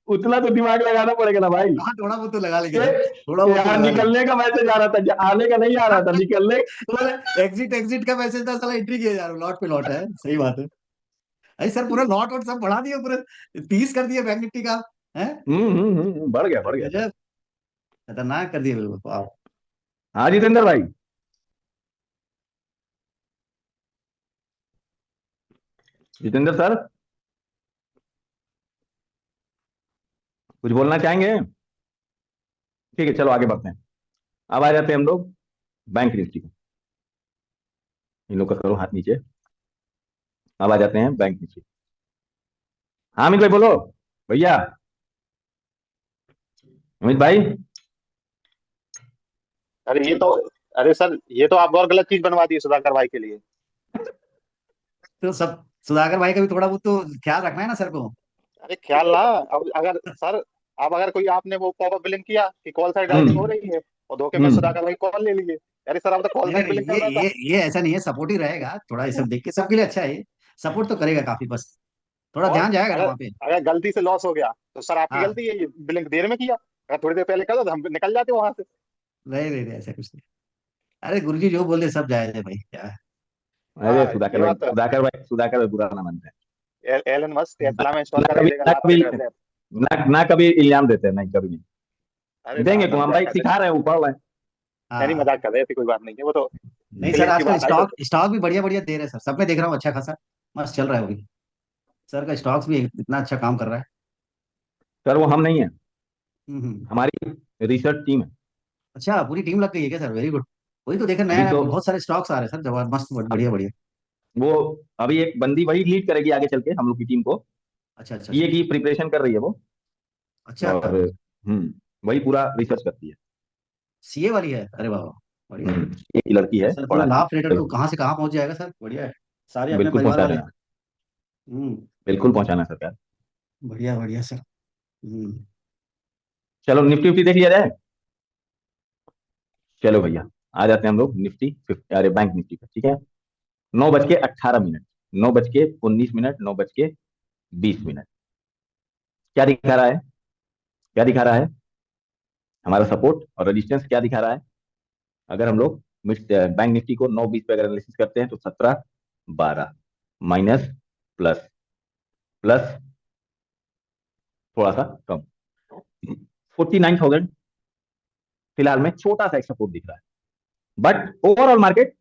उतना तो दिमाग लगाना पड़ेगा ना भाई, हाँ थोड़ा बहुत तो लगा लेंगे कि सर, थोड़ा कि बहुत तो यहाँ लगा लेंगे। निकलने का मैसेज आ रहा था, आने का नहीं आ रहा था, निकलने। एग्जिट एग्जिट का मैसेज था साला, एंट्री किया जा रहा, लॉट पे लॉट है, सही बात है। अरे सर पूरा लॉट वॉट सब बढ़ा दिया, पूरे 30 कर दिया बैंक निफ्टी का है। बढ़ गया सर। गजब, खतरनाक कर दिया बिल्कुल, वाह। हाँ जितेंद्र भाई, जितेंद्र सर कुछ बोलना चाहेंगे? ठीक है, चलो आगे बढ़ते हैं। अब आ जाते हैं हम लोग बैंक निफ्टी को। इन लोग का करो हाथ नीचे। अब आ जाते हैं बैंक निफ्टी। हाँ अमित भाई बोलो। भैया अमित भाई, अरे ये तो, अरे सर ये तो आप और गलत चीज बनवा दी सुधाकर भाई के लिए। तो सब सुधाकर भाई का भी थोड़ा बहुत तो ख्याल रखना है ना सर को। अरे ख्याल ना, अब अगर सर, अब अगर कोई आपने वो पॉपअप बिलिंग किया कि कॉल साइड राइटिंग हो हम्म। रही है और धोखे में हम्म। सुधाकर भाई कॉल ले लिए, अरे सर अब तो कॉल नहीं नहीं साइड नहीं, बिलिंग कर रहा था। ये ऐसा नहीं है, सपोर्ट ही रहेगा थोड़ा, ये सब देख के सबके लिए अच्छा है, सपोर्ट तो करेगा काफी, बस थोड़ा और ध्यान जाएगा ना अगर वहाँ पे। अगर गलती से लॉस हो गया तो सर आपकी हाँ, गलती है, ये बिलिंग देर में किया, अगर थोड़ी देर पहले कर दो तो हम निकल जाते वहां से। नहीं नहीं नहीं, ऐसा कुछ नहीं। अरे गुरुजी जो बोल दे सब जायज है भाई, क्या है। अरे हाँ ये बात तो है। सुधाकर भाई बुरा ना मानते एलन मस्क हैं। टेस्ला में इंस्टॉल ना करके कभी देगा ना लाभ कभी के तहत। ना कभी इल्जाम देते हैं, नहीं कभी नहीं अरे ना देंगे ना, को हम मजाक भाई, कर रहे, सिखा रहे हैं, वो पढ़ रहे नहीं नहीं हाँ। मजाक कर रहे थे, कोई बात नहीं है वो तो। नहीं हैं। सर, क्लिप की आजकल बात आई तो। स्टॉक स्टॉक भी बढ़िया बढ़िया दे रहे हैं सर, सब में देख रहा हूँ अच्छा खासा, मस्त चल रहा है वो भी। सर का स्टॉक्स भी इतना अच्छा काम कर रहा है। सर वो हम नहीं है, हम्म। हमारी रिसर्च टीम है। अच्छा, पूरी टीम लग गई है क्या सर, वेरी गुड। वही तो देखा, नया अभी नया तो बहुत सारे स्टॉक्स आ रहे हैं सर, जबरदस्त बढ़िया बढ़िया। वो अभी एक बंदी वही लीड करेगी आगे चल के हम लोग की टीम को। अच्छा अच्छा सीए अच्छा की प्रिपरेशन कर रही है वो। अच्छा। और वही पूरा रिसर्च करती है। सीए वाली है, अरे वाह वाह, बढ़िया है। सीए की लड़की है, सर पूरा पढ़ा लाभ ट्रेडर तो चलो कहाँ से कहाँ पहुंच जाएगा सर, बढ़िया है। सारे अपने बिल्कुल परिवार पहुंचा वाले। देना, हम्म। बिल्कुल पहुंचाना सरकार। बढ़िया बढ़िया सर। हम्म। चलो निफ्टी उफ्टी देख लिया जाए। चलो भैया, आ जाते हैं हम लोग निफ्टी 50, अरे बैंक निफ्टी पे, ठीक है। 9:18, 9:19, 9:20। क्या दिखा रहा है, क्या दिखा रहा है हमारा सपोर्ट और रेजिस्टेंस क्या दिखा रहा है। अगर हम लोग बैंक निफ्टी को 9:20 पे अगर एनालिसिस करते हैं तो 17:12 माइनस प्लस प्लस थोड़ा सा कम 49,000 फिलहाल में छोटा सा एक सपोर्ट दिख रहा है। बट ओवरऑल मार्केट,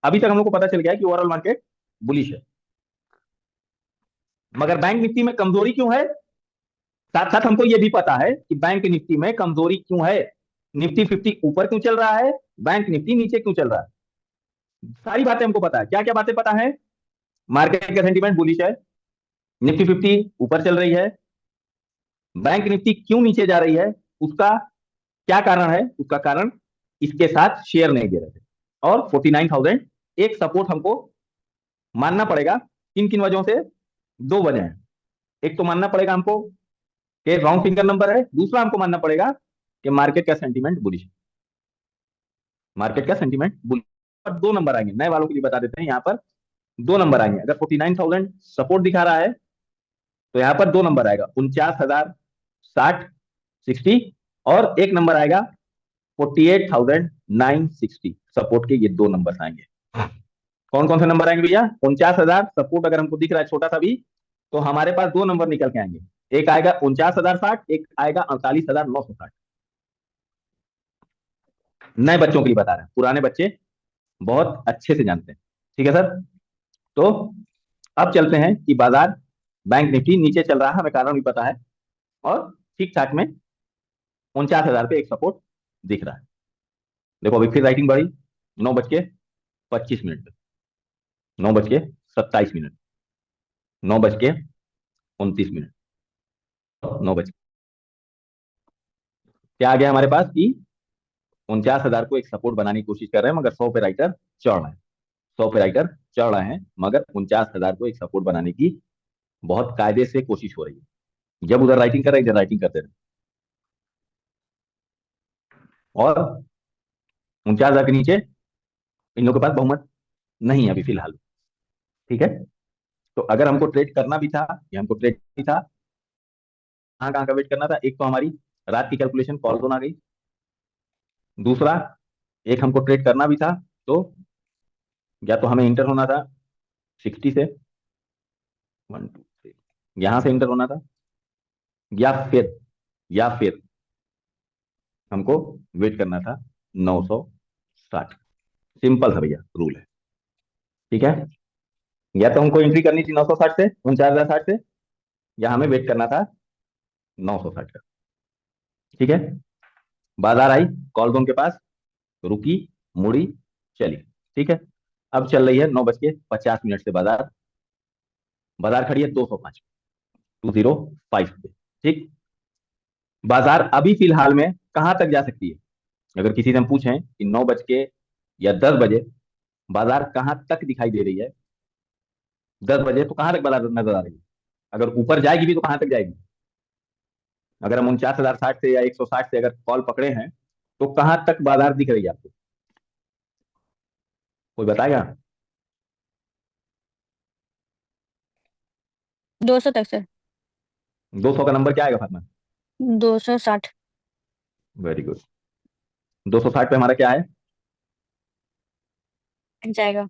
अभी तक हम लोग को पता चल गया है कि ओवरऑल मार्केट बुलिश है। मगर बैंक निफ्टी में कमजोरी क्यों है, साथ साथ हमको यह भी पता है कि बैंक निफ्टी में कमजोरी क्यों है। निफ्टी 50 ऊपर क्यों चल रहा है, बैंक निफ्टी नीचे क्यों चल रहा है, सारी बातें हमको पता है। क्या क्या बातें पता है, मार्केट का सेंटीमेंट बुलिश है, निफ्टी 50 ऊपर चल रही है, बैंक निफ्टी क्यों नीचे जा रही है, उसका क्या कारण है, उसका कारण इसके साथ शेयर नहीं दे रहे थे। और 49,000 एक सपोर्ट हमको मानना पड़ेगा। किन किन वजहों से, दो वजह है। एक तो मानना पड़ेगा हमको कि राउंड फिंगर नंबर है, दूसरा हमको मानना पड़ेगा कि मार्केट का सेंटीमेंट बुलिश है। मार्केट का सेंटीमेंट बुलिश पर दो नंबर आएंगे, नए वालों के लिए बता देते हैं, यहां पर दो नंबर आएंगे। अगर 49,000 सपोर्ट दिखा रहा है तो यहां पर दो नंबर आएगा, 49,060 60, और एक नंबर आएगा 48,960। सपोर्ट के ये दो नंबर आएंगे। कौन कौन से नंबर आएंगे भैया, 49,000 सपोर्ट अगर हमको दिख रहा है छोटा सा भी, तो हमारे पास दो नंबर निकल के आएंगे। एक आएगा 49,060, एक आएगा 48,960। नए बच्चों के लिए बता रहे हैं, पुराने बच्चे बहुत अच्छे से जानते हैं, ठीक है सर। तो अब चलते हैं कि बाजार, बैंक निफ्टी नीचे चल रहा है, हमें कारण भी पता है, और ठीक ठाक में 49,000 पे एक सपोर्ट दिख रहा है। देखो अभी फिर राइटिंग बढ़ी, 9:25 पे, 9:27, 9:29, 9 क्या आ गया हमारे पास कि 49,000 को एक सपोर्ट बनाने की कोशिश कर रहे हैं, मगर 100 पे राइटर चढ़ रहे हैं, 100 पे राइटर चढ़ रहे हैं, मगर 49,000 को एक सपोर्ट बनाने की बहुत कायदे से कोशिश हो रही है। जब उधर राइटिंग कर रहे हैं, इधर राइटिंग करते रहे, और 49,000 के नीचे इन लोगों के पास बहुमत नहीं है अभी फिलहाल, ठीक है। तो अगर हमको ट्रेड करना भी था, या हमको ट्रेड भी था, कहाँ कहाँ का वेट करना था, एक तो हमारी रात की कैलकुलेशन कॉल जोन आ गई, दूसरा एक हमको ट्रेड करना भी था, तो या तो हमें इंटर होना था 60 से, 1 2 3, यहां से इंटर होना था, या फिर हमको वेट करना था 960। सिंपल था भैया, रूल है, ठीक है। या तो हमको एंट्री करनी थी 960 से, 49,060 से, या हमें वेट करना था 960 का, ठीक है। बाजार आई कॉल जोन के पास, रुकी, मुड़ी, चली, ठीक है। अब चल रही है 9:50 से बाजार, बाजार खड़ी है 205, 205 पे, ठीक। बाजार अभी फिलहाल में कहां तक जा सकती है, अगर किसी से हम पूछें कि 9 बज के या 10 बजे बाजार कहाँ तक दिखाई दे रही है, 10 बजे तो कहाँ तक बाजार नजर आ रही है, अगर ऊपर जाएगी भी तो कहाँ तक जाएगी, अगर हम 49,060 से या 160 से अगर कॉल पकड़े हैं तो कहाँ तक बाजार दिख रही है आपको, कोई बताएगा? 200 तक सर। 200 का नंबर क्या आएगा फातिमा? 260 very good. 260 पे हमारा क्या है? जाएगा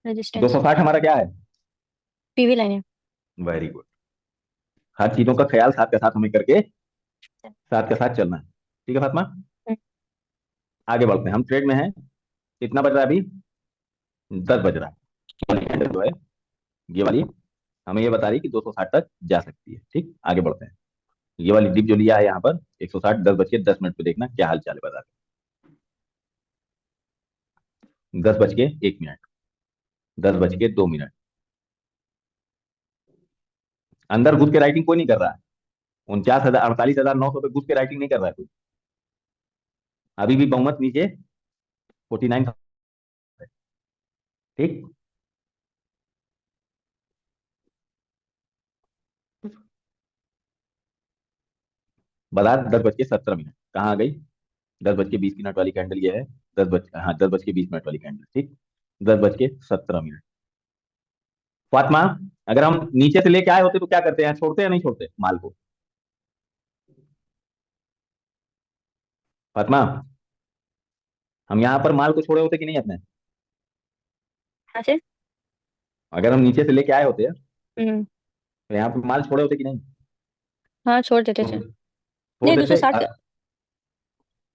रेजिस्टेंस। 260 हमारा क्या है? पीवी लाइन है। Very good. हर चीजों का ख्याल साथ के साथ हमें करके साथ के साथ चलना है। ठीक है फातिमा, आगे बढ़ते हैं। हम ट्रेड में हैं, कितना बज रहा है अभी? 10 बज रहा है। ये वाली कैंडल जो है, ये वाली हमें ये बता रही है कि 260 तक जा सकती है। ठीक, आगे बढ़ते हैं। ये वाली डिप जो लिया है यहाँ पर 160, 10 बज के 10 मिनट पे देखना क्या हाल चाल है बाजार का। 10 बज के 1 मिनट, 10 बज के 2 मिनट, अंदर घुस के राइटिंग कोई नहीं कर रहा है। 49,000 48,900 पे घुस के राइटिंग नहीं कर रहा है कोई। अभी भी बहुमत नीचे 49। ठीक, बाजार 10 बज के 17 मिनट कहाँ आ गई? 10 बज के 20 मिनट वाली कैंडल ये है। 10 बज के 20 मिनट वाली कैंडल। ठीक, 10 बज के 17 मिनट। फातिमा, अगर हम नीचे से लेके आए होते तो क्या करते हैं, छोड़ते या नहीं छोड़ते माल को? फातिमा, हम यहाँ पर माल को छोड़े होते कि नहीं अपने? हाँ सर। अगर हम नीचे से लेके आए होते हम्म। तो यहाँ पर माल छोड़े होते कि नहीं? हाँ छोड़ देते छोड़ सर। छोड़ नहीं देते 260।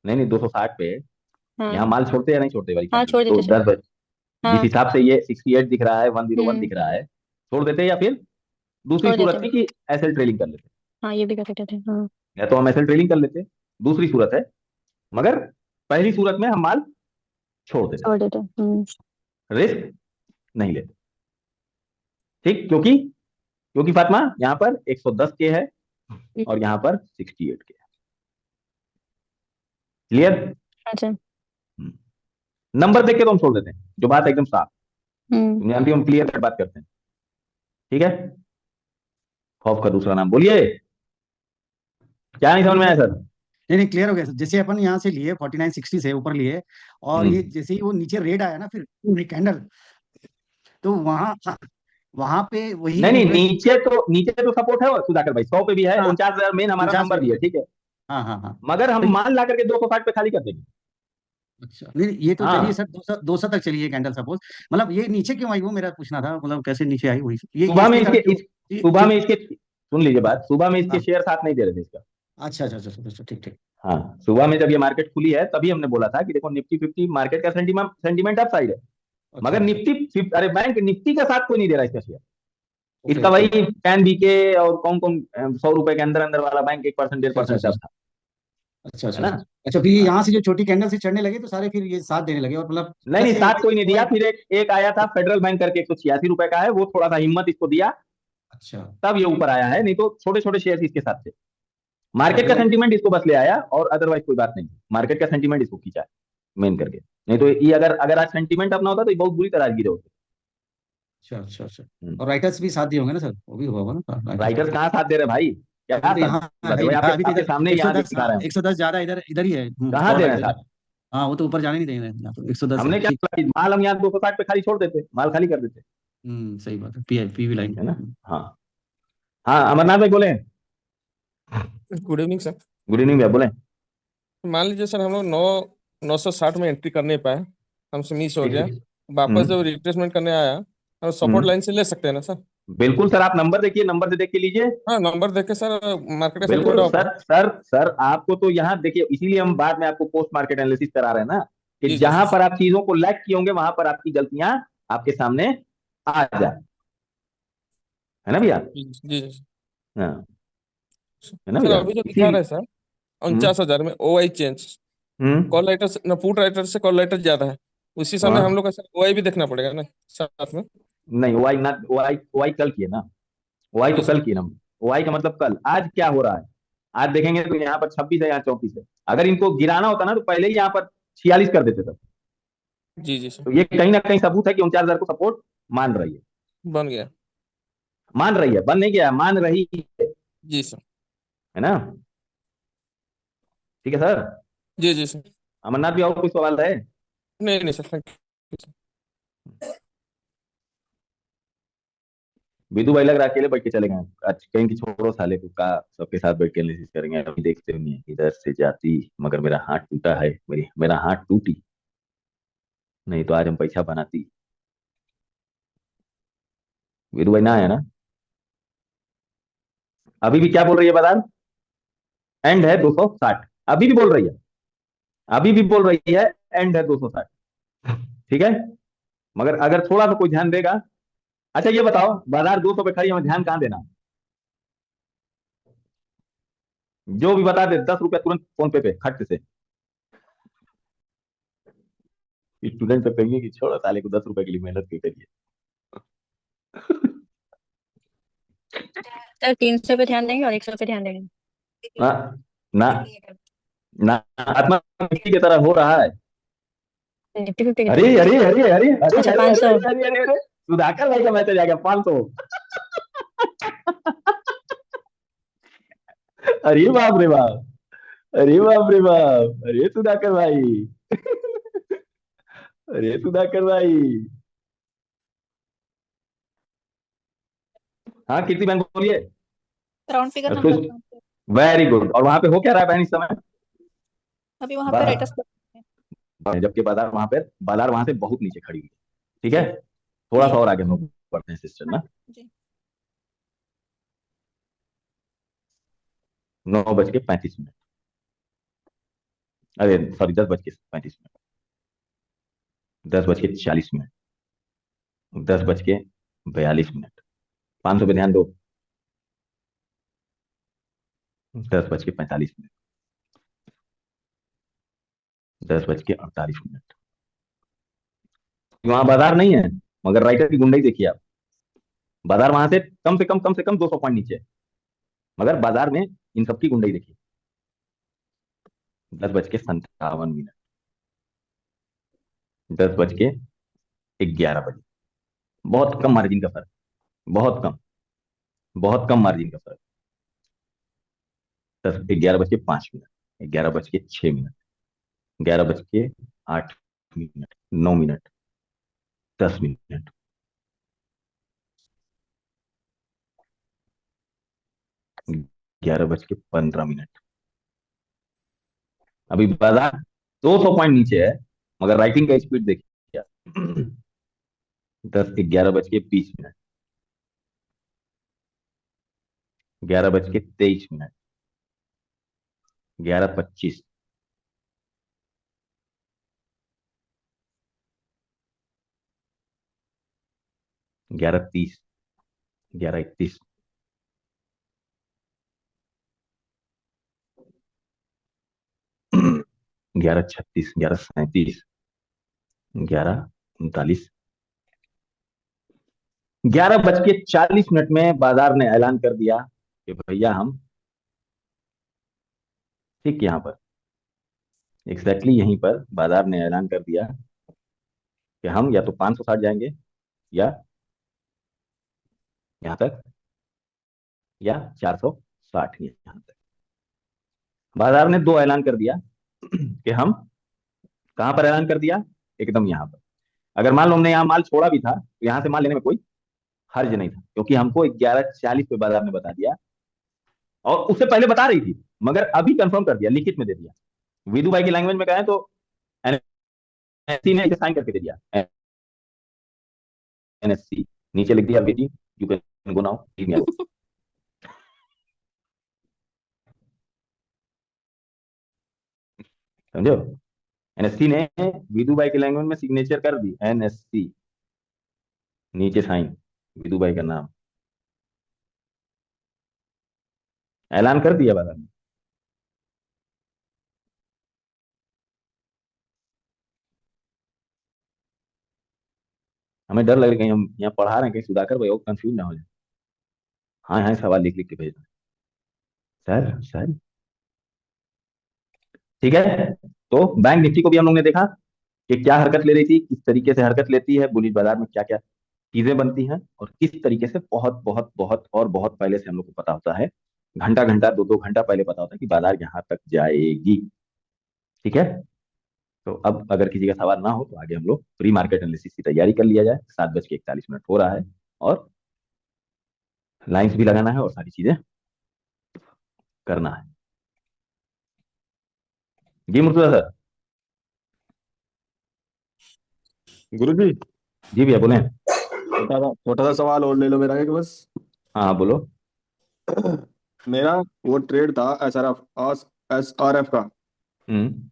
नहीं नहीं, 260 पे यहाँ हाँ माल छोड़ते या नहीं छोड़ते वाली हाँ कैंडल? छोड़ तो देते सर। 10 बज जिस हाँ। हिसाब से ये 68 दिख रहा है, 101 हम्म। दिख रहा है, छोड़ देते या फिर दूसरी छोड़ देते। सूरत थी कि एसएल ट्रेलिंग कर लेते? हाँ ये भी कर सकते थे हाँ। या तो हम एसएल ट्रेलिंग कर लेते, दूसरी सूरत है, मगर पहली सूरत में हम माल छोड़ देते, छोड़ देते। रिस्क नहीं लेते। ठीक, क्योंकि क्योंकि फातिमा यहाँ पर 110 के है और यहाँ पर 68 के है। क्लियर? हाँ सर। नंबर देख के तो हम छोड़ देते हैं, जो बात है एकदम साफ। हम्म। तुम जानती हो हम क्लियर कट बात करते हैं। ठीक है, खौफ का दूसरा नाम बोलिए। क्या नहीं समझ में आया सर? नहीं नहीं, क्लियर हो गया सर। जैसे अपन यहाँ से लिए 4960 से ऊपर लिए, और ये जैसे ही वो नीचे रेड आया ना, फिर कैंडल, तो वहां वहां पे वही नहीं नहीं, इंटरेस्ट। नीचे तो सपोर्ट है और सुधाकर भाई 100 पे भी है, हाँ 49,000 मेन हमारा 49 नंबर भी है। ठीक है, हाँ हाँ हाँ। मगर तो हम मान ला करके 260 पे खाली कर देंगे। अच्छा, नहीं ये तो चलिए हाँ, सर, 200 तक चलिए कैंडल सपोज। मतलब ये नीचे क्यों आई वो मेरा पूछना था, मतलब कैसे नीचे आई वही ये सुबह में इसके कारण जो सुबह में इसके सुन लीजिए बात, सुबह में इसके हाँ। शेयर साथ नहीं दे रहे थे इसका। अच्छा अच्छा अच्छा अच्छा अच्छा, ठीक ठीक। हाँ, सुबह में जब ये मार्केट खुली है तभी हमने बोला था कि देखो निफ्टी 50 मार्केट का सेंटीमेंट अप साइड है, अच्छा मगर अच्छा। अरे बैंक निफ्टी का साथ कोई नहीं दे रहा इसका शेयर। ओके इसका ओके। वही पैन बीके और कौन कौन 100 रुपए के अंदर अंदर वाला बैंक 1% अच्छा अच्छा 1.5% अच्छा सब था, अच्छा है अच्छा ना? अच्छा अच्छा। फिर ये हाँ। यहाँ से जो छोटी कैंडल से चढ़ने लगे तो सारे फिर ये साथ देने लगे, और मतलब नहीं नहीं, प्लस ये साथ कोई नहीं दिया। OI। फिर एक आया था फेडरल बैंक करके 186 रुपए का है, वो थोड़ा सा हिम्मत इसको दिया, अच्छा तब ये ऊपर आया है, नहीं तो छोटे छोटे शेयर इसके साथ थे। अच्छा। मार्केट का वो सेंटीमेंट इसको बस ले आया और अदरवाइज कोई बात नहीं। मार्केट का सेंटीमेंट इसको खींचा है मेन करके, नहीं तो ये अगर अगर आज सेंटीमेंट अपना होता तो ये बहुत बुरी तरह गिरे होते। अच्छा अच्छा अच्छा। हम्म। और राइटर्स भी साथ दिए होंगे ना सर, वो भी हुआ होगा ना राइटर्स। राइटर्स कहाँ साथ दे रहे भाई? क्या अभी तो साथ यहाँ बात है है भाई? ही, हाँ, आपके अभी तो आपके इधर सामने यहाँ 110, दिखा हाँ रहे हैं हम। 110 ज्यादा इधर इधर ही है, कहाँ स्पॉट दे रहे हैं राइटर। साथ? हाँ वो तो ऊपर जाने नहीं दे रहे हैं, यहाँ तो 110 है हमने क्या ठीक। बोला कि माल हम यहाँ 260 पे खाली छोड़ देते, माल खाली कर देते, सही बात है, पीवी लाइन। है ना? हाँ हाँ, अमरनाथ भाई बोले। Good evening sir. Good evening भैया, बोले। मान लीजिए सर हम लोग 960 में एंट्री कर नहीं पाए, हमसे मिस हो गया, वापस जब हम्म, रिट्रेसमेंट करने आया हम सपोर्ट हम्म, लाइन से ले सकते हैं ना सर? बिल्कुल सर, आप नंबर देखिए, नंबर से देख के लीजिए। हाँ नंबर देख के सर, मार्केट का सेंटीमेंट बिल्कुल ऑफ है। सर आपको तो यहाँ देखिए, इसीलिए हम बाद में आपको पोस्ट मार्केट एनालिसिस करा रहे हैं ना, कि जी जी जहां जी पर आप चीजों को लैग किए होंगे वहां पर आपकी गलतियां आपके सामने आ जाए, है ना भैया? जी जी जी। हाँ, है ना सर भैया? अभी जो दिखा रहा इसीलिए है सर हम्म 49,000 में OI चेंज, हम्म कॉल राइटर ना पुट राइटर से कॉल राइटर ज्यादा है, उसी समय हम हाँ, लोग का सर OI भी देखना पड़ेगा ना साथ में। नहीं वाई ना, वाई वाई कल किए ना, वाई तो जी कल सर। किए ना। वाई का मतलब कल, आज क्या हो रहा है? आज देखेंगे तो यहाँ पर 26 है, यहाँ 34 है। अगर इनको गिराना होता ना तो पहले ही यहाँ पर 46 कर देते थे। जी जी सर, तो ये कहीं ना कहीं सबूत है कि 49,000 को सपोर्ट मान रही है, बन गया। मान रही है, बन नहीं गया, मान रही जी सर। है ना। ठीक है सर। जी जी सर। अमरनाथ भी और कोई सवाल है? नहीं नहीं सर, थैंक यू सर। विदु भाई लग रहा है अकेले बैठ के चले गए आज, कहीं की छोड़ो साले को का, सबके साथ बैठ के एनालिसिस करेंगे। अभी देखते नहीं है इधर से जाती, मगर मेरा हाथ टूटा है, मेरा हाथ टूटी, नहीं तो आज हम पैसा बनाती। विदु भाई ना है ना? अभी भी क्या बोल रही है बाजार? एंड है 260, अभी भी बोल रही है, अभी भी बोल रही है एंड है 260। ठीक है, मगर अगर थोड़ा सा कोई ध्यान देगा। अच्छा ये बताओ, बाजार 200 पे खड़ी है, हमें ध्यान कहां देना? जो भी बता दे 10 रुपया तुरंत फोन पे खट से। स्टूडेंट तो कहेंगे कि छोड़ो साले को, 10 रुपए के लिए मेहनत क्यों करिए। सर 300 पे ध्यान देंगे और 100 पे ध्यान देंगे। ना ना ना, आत्मा की तरह हो रहा है। निफ्टी फिफ्टी अरे कितना? अरे अरे अरे अरे अच्छा, अरे 500। अरे अरे अरे अरे, सुधाकर भाई का मैसेज आ गया 500। अरे बाप रे बाप, अरे बाप रे बाप, अरे सुधाकर भाई, अरे सुधाकर भाई। हाँ कीर्ति बहन बोलिए। राउंड फिगर उसको नंबर कहाँ पे? Very good. और वहां पे हो क्या रहा है बहन इस समय? अभी वहां पे राइटर्स जबकि बाजार वहां से बहुत नीचे खड़ी हुई है। ठीक है, थोड़ा सा जी और आगे हम लोग बढ़ते हैं सिस्टर ना। जी 9:35। अरे सॉरी, 10:35, 10:40, 10:42। 500 पे ध्यान दो। 10:45, 10:48। वहां बाजार नहीं है, मगर राइटर की गुंडाई देखिए आप। बाजार वहां से कम से कम 200 पॉइंट नीचे है, मगर बाजार में इन सबकी गुंडाई देखिए। 10:57, 10:11। बहुत कम मार्जिन का फर्क, बहुत कम, बहुत कम मार्जिन का फर्क। 11:05, 11:06, 11:08, 9 मिनट, 10 मिनट, 11:15। अभी बाजार 200 पॉइंट नीचे है, मगर राइटिंग का स्पीड देखिए क्या। 11:20, 11:23, 11:25, 11:30, 11:31, 11:36, 11:37, 11:39। 11:40 में बाजार ने ऐलान कर दिया कि भैया हम ठीक यहां पर, एग्जैक्टली यहीं पर बाजार ने ऐलान कर दिया कि हम या तो 560 जाएंगे, या यहां तक, या 460 यहां तक। बाजार ने दो ऐलान कर दिया कि हम कहां पर ऐलान कर दिया, एकदम यहां पर। अगर मान लो हमने यहाँ माल छोड़ा भी था तो यहां से माल लेने में कोई हर्ज नहीं था, क्योंकि हमको 11:40 पे बाजार ने बता दिया, और उससे पहले बता रही थी, मगर अभी कंफर्म कर दिया, लिखित में दे दिया। विदु भाई की लैंग्वेज में कहें तो एनएससी ने इसे साइन करके दे दिया। एनएससी नीचे लिख दिया, बेटी यू कैन गो नाउ। समझो, एनएससी ने विदु भाई के लैंग्वेज में सिग्नेचर कर दी, एनएससी नीचे साइन, विदु भाई का नाम, ऐलान कर दिया बाजार ने। हमें डर लग रहा है कहीं हम यहाँ पढ़ा रहे हैं, कहीं सुधाकर भाई और कंफ्यूज ना हो जाए। हाँ हाँ सवाल लिख लिख के भेजना। सर ठीक है। तो बैंक निफ्टी को भी हम लोग ने देखा कि क्या हरकत ले रही थी, किस तरीके से हरकत लेती है, बुलिश बाजार में क्या क्या चीजें बनती हैं, और किस तरीके से बहुत बहुत बहुत और बहुत पहले से हम लोग को पता होता है, घंटा घंटा 2-2 घंटा पहले पता होता है कि बाजार यहाँ तक जाएगी। ठीक है। तो अब अगर किसी का सवाल ना हो तो आगे हम लोग प्री मार्केट एनालिसिस की तैयारी कर लिया जाए। 7:41 हो रहा है और लाइंस भी लगाना है और सारी चीजें करना है। जी मुर्तुजा सर। गुरुजी, जी भैया बोले। छोटा सा सवाल और ले लो मेरा एक बस। हाँ हाँ बोलो। मेरा वो ट्रेड था SRF का। हम्म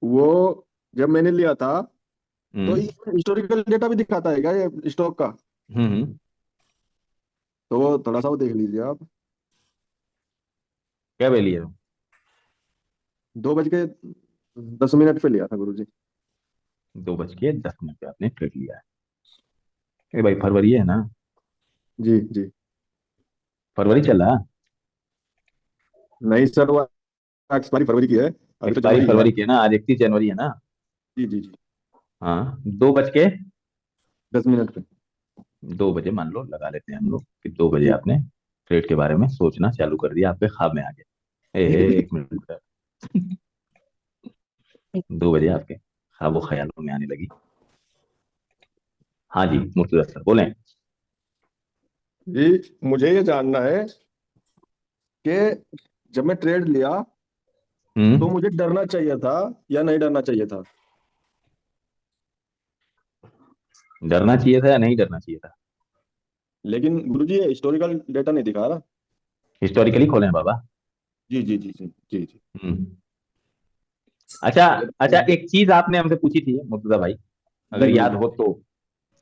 वो जब मैंने लिया था तो हम्म हिस्टोरिकल डेटा भी दिखाता है क्या ये स्टॉक का? हम्म। तो वो थोड़ा सा वो देख लीजिए आप। क्या बे लिए? 2:10 पे लिया था गुरुजी। 2:10 पे आपने ट्रेड लिया है? ए भाई फरवरी है ना? जी जी। फरवरी चल रहा है? नहीं सर, वो एक्सपायरी फरवरी की है, अभी तो एक्सपायरी जनवरी की है। फरवरी की है ना, आज 31 जनवरी है ना? जी जी जी। हाँ 2 बज के 10 पे। 2 बजे मान लो लगा लेते हैं हम लोग कि 2 बजे जी। आपने ट्रेड के बारे में सोचना चालू कर दिया, आपके ख्वाब में आ गया। एक मिनट रुक जा। 2 बजे आपके ख्वाबों ख्यालों में आने लगी। हाँ जी मुर्तुजा सर बोलें। जी, मुझे ये जानना है कि जब मैं ट्रेड लिया तो हम्म। मुझे डरना चाहिए था या नहीं डरना चाहिए था? डरना चाहिए था या नहीं डरना चाहिए था? लेकिन गुरुजी ये हिस्टोरिकल डेटा नहीं दिखा रहा। हिस्टोरिकली खोले हैं बाबा। जी जी जी जी जी जी। हम्म। अच्छा। अच्छा एक चीज आपने हमसे पूछी थी मुर्तुजा भाई, जी अगर याद गुरुजी। हो तो,